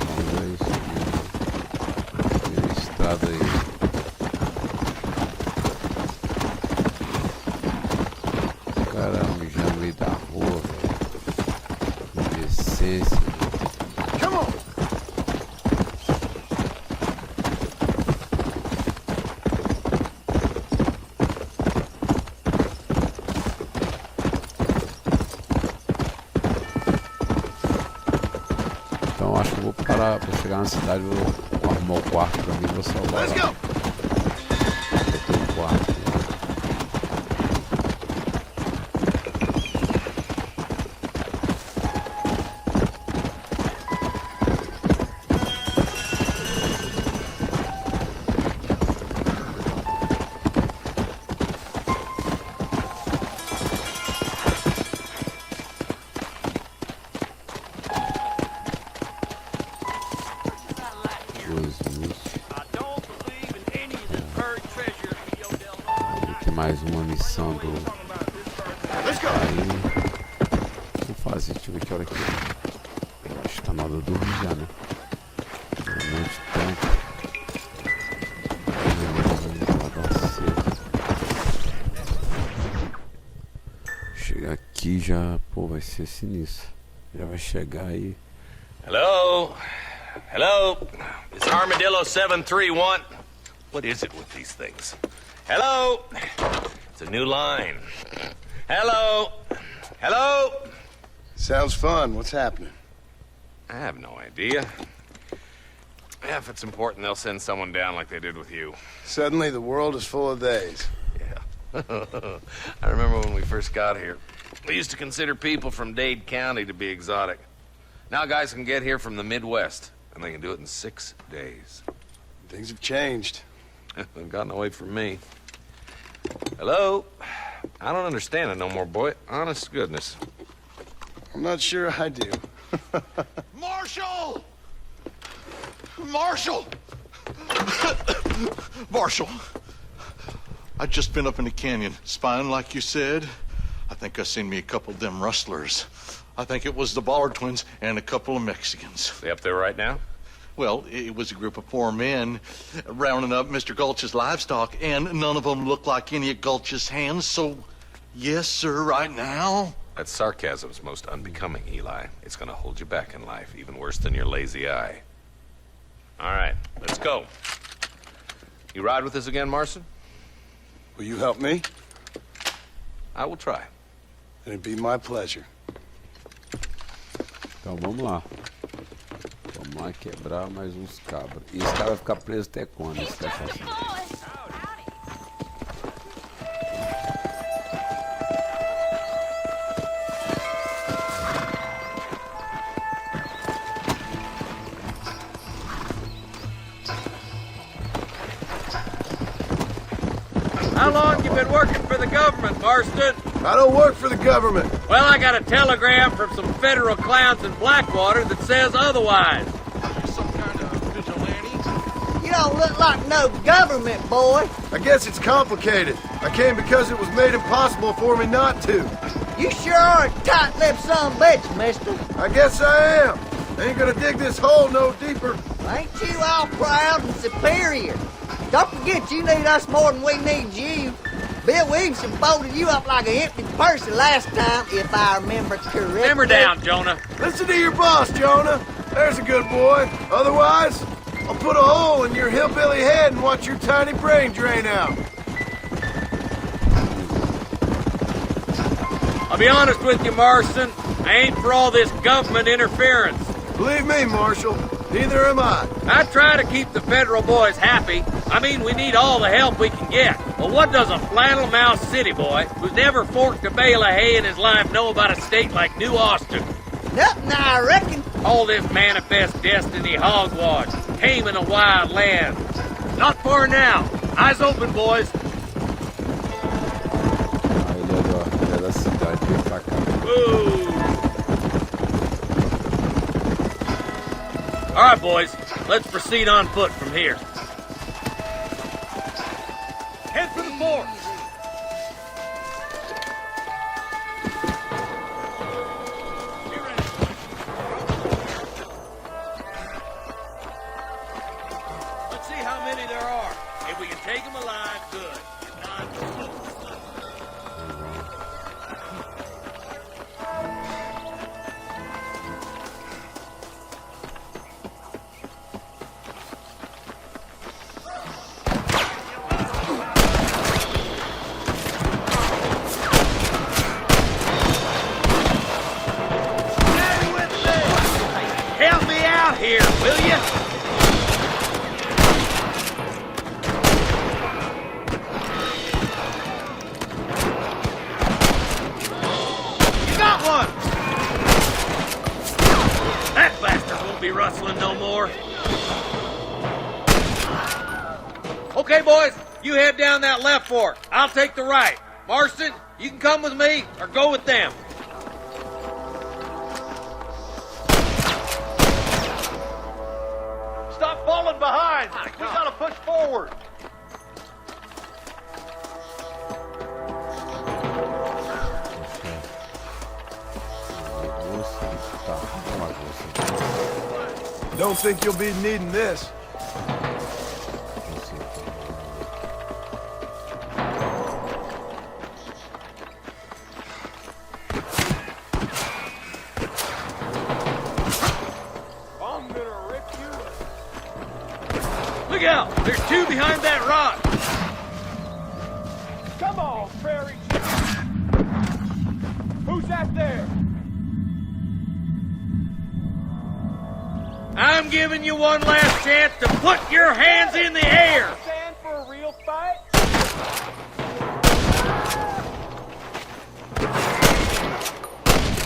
Vamos ver isso aqui. Tem uma estrada aí. O cara mijando no meio da rua, velho. Com decência. Então acho que eu vou parar pra chegar na cidade, vou arrumar o quarto pra mim e vou salvar. Let's go! Botei o quarto. Mais uma missão do. Aí. Vou fazer, deixa eu ver que hora que é. Acho que tá na modo, eu dormi já, né? Noite tanto. Chega aqui já, pô, vai ser sinistro. Já vai chegar aí. Hello? Hello? It's Armadillo 731. What is it with these things? Hello? It's a new line. Hello? Hello? Sounds fun. What's happening? I have no idea. Yeah, if it's important, they'll send someone down like they did with you. Suddenly, the world is full of theys. Yeah. I remember when we first got here. We used to consider people from Dade County to be exotic. Now guys can get here from the Midwest, and they can do it in 6 days. Things have changed. They've gotten away from me. Hello? I don't understand it no more, boy. Honest to goodness. I'm not sure I do. Marshal! Marshal! Marshal! I just been up in the canyon, spying like you said. I think I seen me a couple of them rustlers. I think it was the Ballard twins and a couple of Mexicans. They up there right now? Well, it was a group of 4 men rounding up Mr. Gulch's livestock, and none of them looked like any of Gulch's hands, so yes, sir, right now. That sarcasm's most unbecoming, Eli. It's gonna hold you back in life, even worse than your lazy eye. All right, let's go. You ride with us again, Marston? Will you help me? I will try. It'd be my pleasure. Então vamos lá. Vamos lá quebrar mais uns cabras. E esse cara vai ficar preso até quando? Esse cachaça? How long you been working for the government, Marston? I don't work for the government. Well, I got a telegram from some federal clowns in Blackwater that says otherwise. Some kind of vigilante? You don't look like no government, boy. I guess it's complicated. I came because it was made impossible for me not to. You sure are a tight-lipped son of a bitch, mister. I guess I am. I ain't gonna dig this hole no deeper. Ain't you all proud and superior? Don't forget you need us more than we need you. Bill Williamson folded you up like an empty purse the last time, if I remember correctly. Simmer down, Jonah. Listen to your boss, Jonah. There's a good boy. Otherwise, I'll put a hole in your hillbilly head and watch your tiny brain drain out. I'll be honest with you, Marston. I ain't for all this government interference. Believe me, Marshal, neither am I. I try to keep the federal boys happy. I mean, we need all the help we can get. But what does a flannel-mouthed city boy who's never forked a bale of hay in his life know about a state like New Austin? Nothing, I reckon. All this manifest destiny hogwash, taming a wild land. Not far now. Eyes open, boys. Ele é da cidade, vem pra cá. Ooh. All right, boys. Let's proceed on foot from here. Head for the fort. Let's see how many there are. If we can take them alive, good. If not, help me out here, will you? You got one! That bastard won't be rustling no more. Okay, boys, you head down that left fork. I'll take the right. Marston, you can come with me or go with them. Stop falling behind! We gotta push forward! Tá, vamos lá, Don't think you'll be needing this. I'm gonna rip you up. Look out! There's two behind that rock! Come on, Prairie Chief. Who's that there? I'm giving you one last chance to put your hands in the air! Stand for a real fight?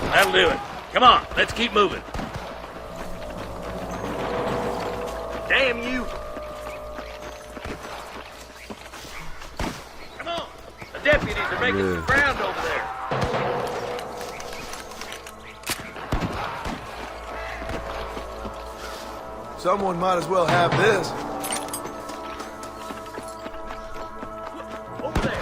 That'll do it. Come on, let's keep moving. Damn you! Come on! The deputies are making some ground over there. Someone might as well have this. Over there.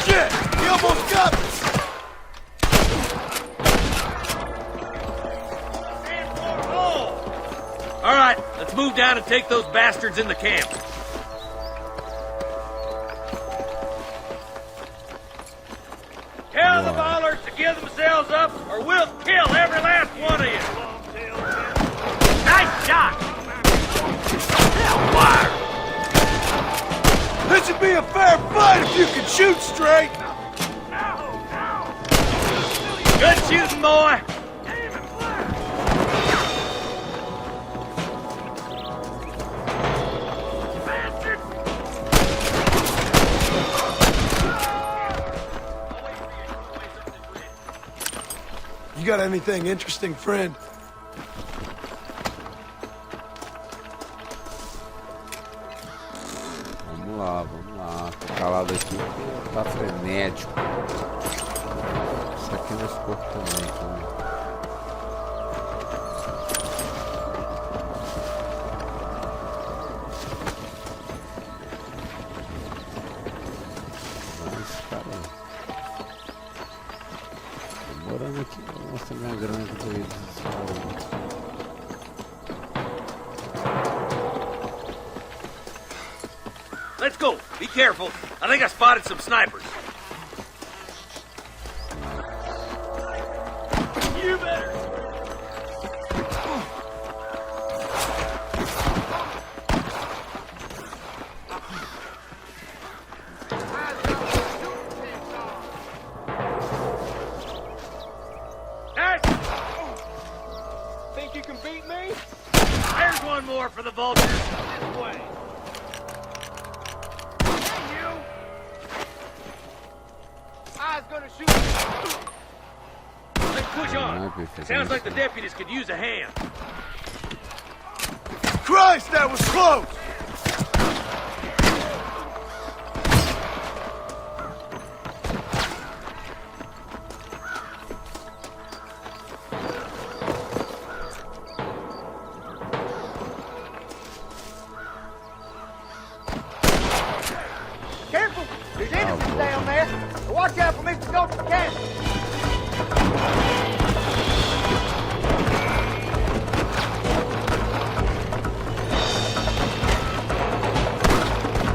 Shit! He almost got me! All right, let's move down and take those bastards in the camp. Tell the ballers to give themselves up, or we'll kill every last one of you. Nice shot! Hellfire! This should be a fair fight if you can shoot straight! Good shooting, boy! You got anything interesting, friend? Vamos lá. Tô calado aqui porque tá frenético. Isso aqui é nosso corpo também, então. Esse cara demorando aqui pra mostrar minha grande dele. Let's go. Be careful. I think I spotted some snipers. You better. Think you can beat me? There's one more for the vultures. This way. I was gonna shoot you. Let's push on. It sounds like the deputies could use a hand. Christ, that was close! Careful! There's enemies down there. Watch out for Mr. Ghost Mechanic.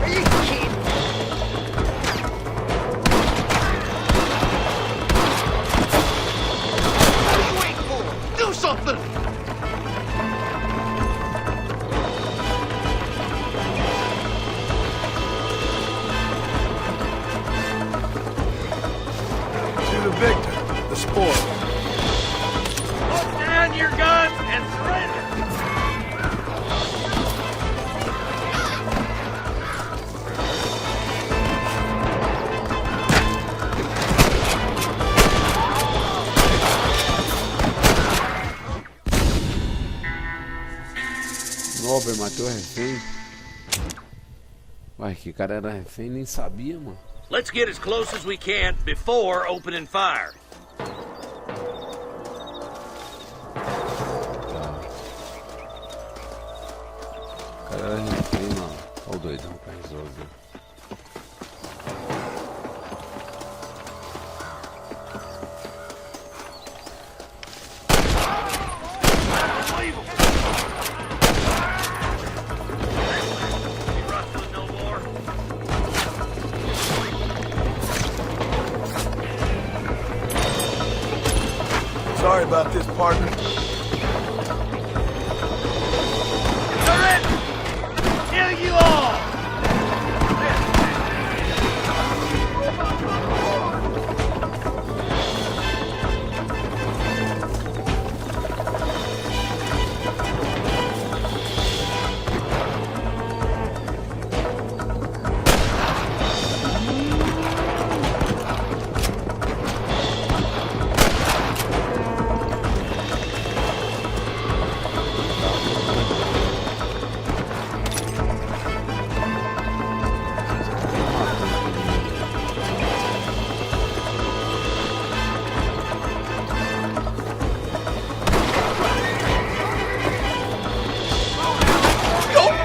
Are you kidding? What are you waiting for? Do something! To the victor, the sport. Put down your guns and surrender. Nobre matou refém. Uai, que cara era refém, nem sabia, mano. Let's get as close as we can before opening fire. Era refém, mano. Olha o doidão pra resolver. Sorry about this, partner. Kill you all!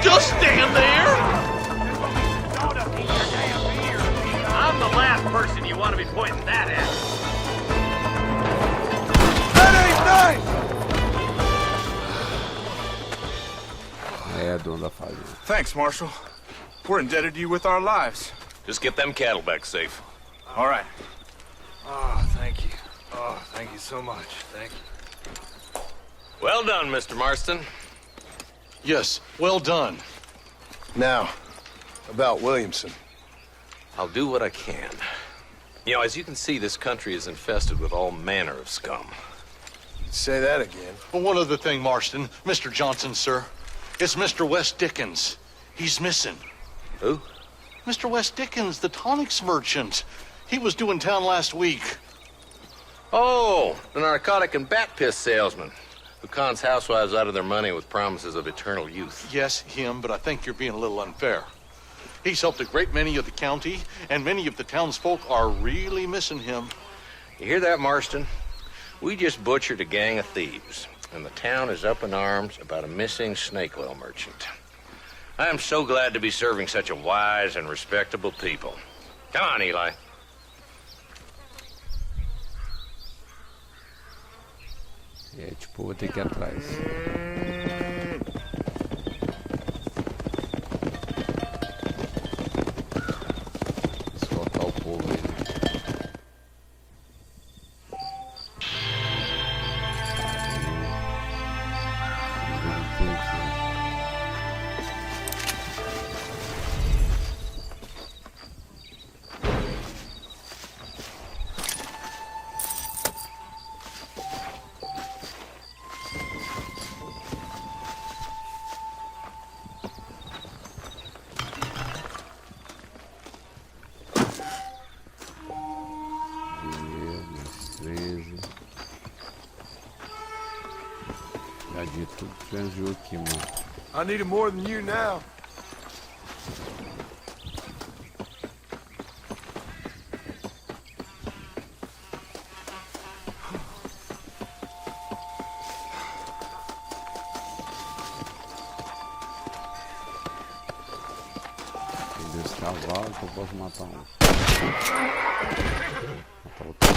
Just stand there! I'm the last person you want to be pointing that at. That ain't nice! É, dono da fazenda. Thanks, Marshal. We're indebted to you with our lives. Just get them cattle back safe. All right. Oh, thank you. Oh, thank you so much. Thank you. Well done, Mr. Marston. Yes, well done. Now, about Williamson. I'll do what I can. You know, as you can see, this country is infested with all manner of scum. Say that again. Well, one other thing, Marston. Mr. Johnson, sir. It's Mr. West Dickens. He's missing. Who? Mr. West Dickens, the tonics merchant. He was due in town last week. Oh, the narcotic and bat piss salesman who cons housewives out of their money with promises of eternal youth. Yes, him, but I think you're being a little unfair. He's helped a great many of the county, and many of the townsfolk are really missing him. You hear that, Marston? We just butchered a gang of thieves, and the town is up in arms about a missing snake oil merchant. I am so glad to be serving such a wise and respectable people. Come on, Eli. É, tipo, vou ter que ir atrás. Escoltar o povo aí, né? Tudo transou aqui, mano. I need it more than you now. Tem 2 cavalos que eu posso matar um. Matar outro.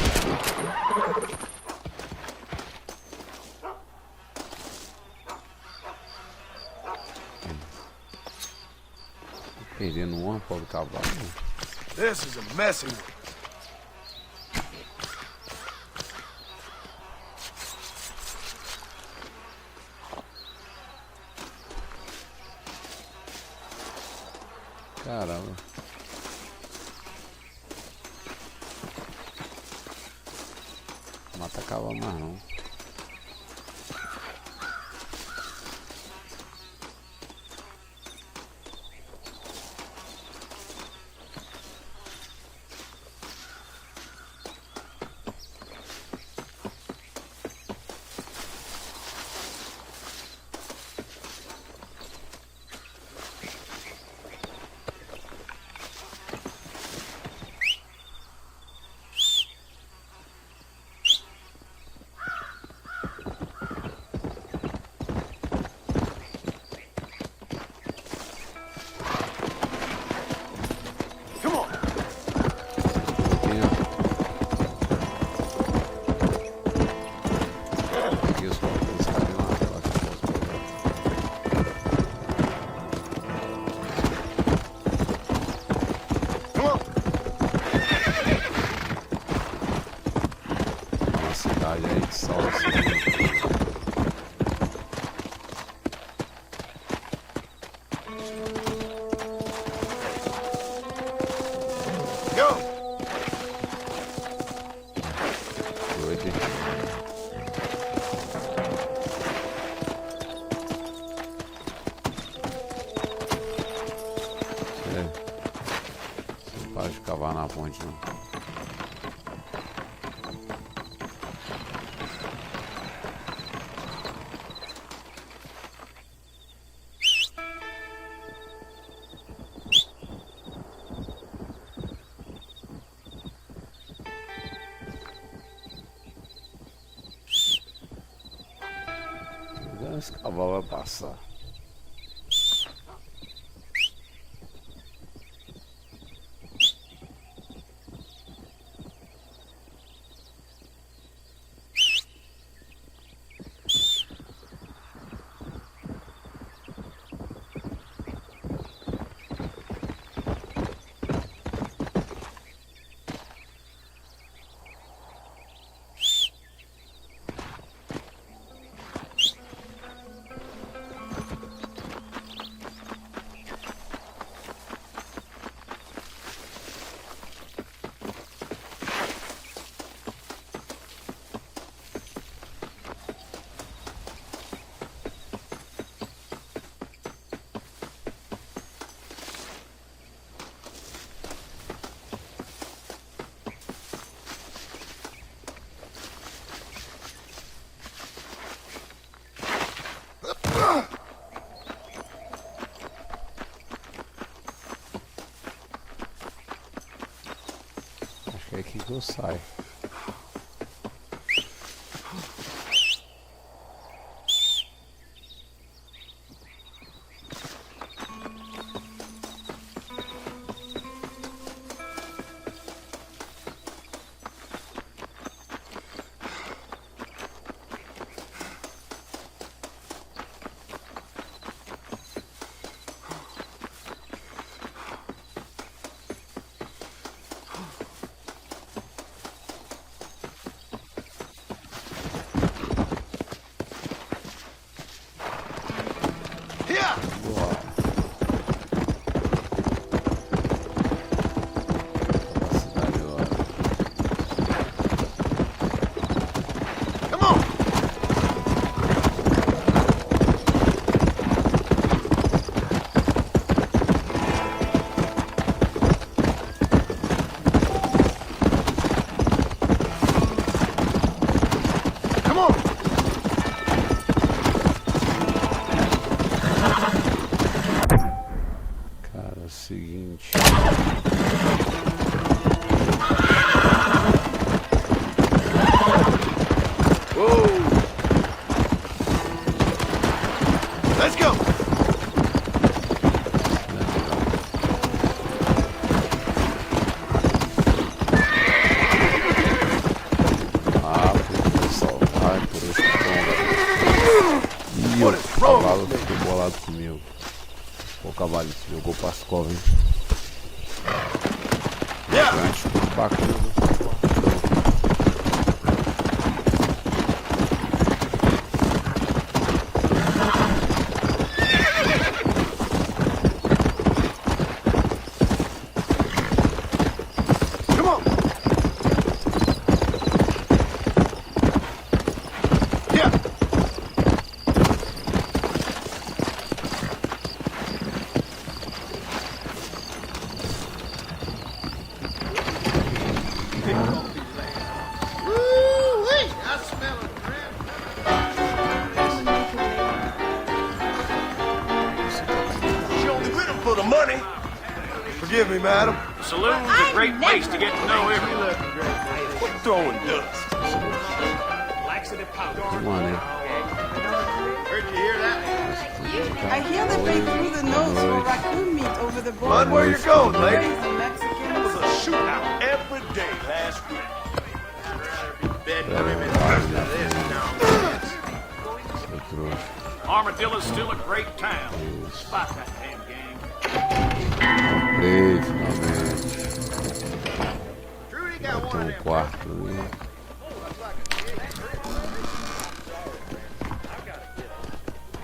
Perdendo uma, pobre cavalo. This is a messy one. Caramba. Mata cavalo mais não. ponte não. Esse cavalo vai passar. Acho que é aqui que eu saio. O cavalo jogou para as covas, hein? Bacana. Forgive me, madam. The saloon's a great place to get to know everyone. Quit throwing dust. Laxative powder. Come on, man. Heard you hear that? I hear that they threw the nose for raccoon meat over the border. Bud, where you going, lady? The Mexicans. There was a shootout every day last week. Armadillo's still a great town, despite that damn gang. Ei, finalmente. Tem um quarto ali.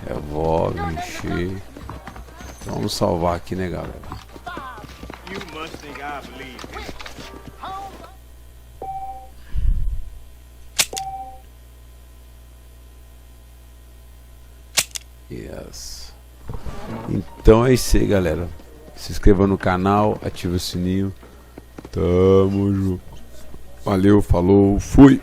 Revólver, encher. Então vamos salvar aqui, né, galera? You must think I believe you. Yes. Então é isso aí, galera. Se inscreva no canal, ative o sininho. Tamo junto. Valeu, falou, fui.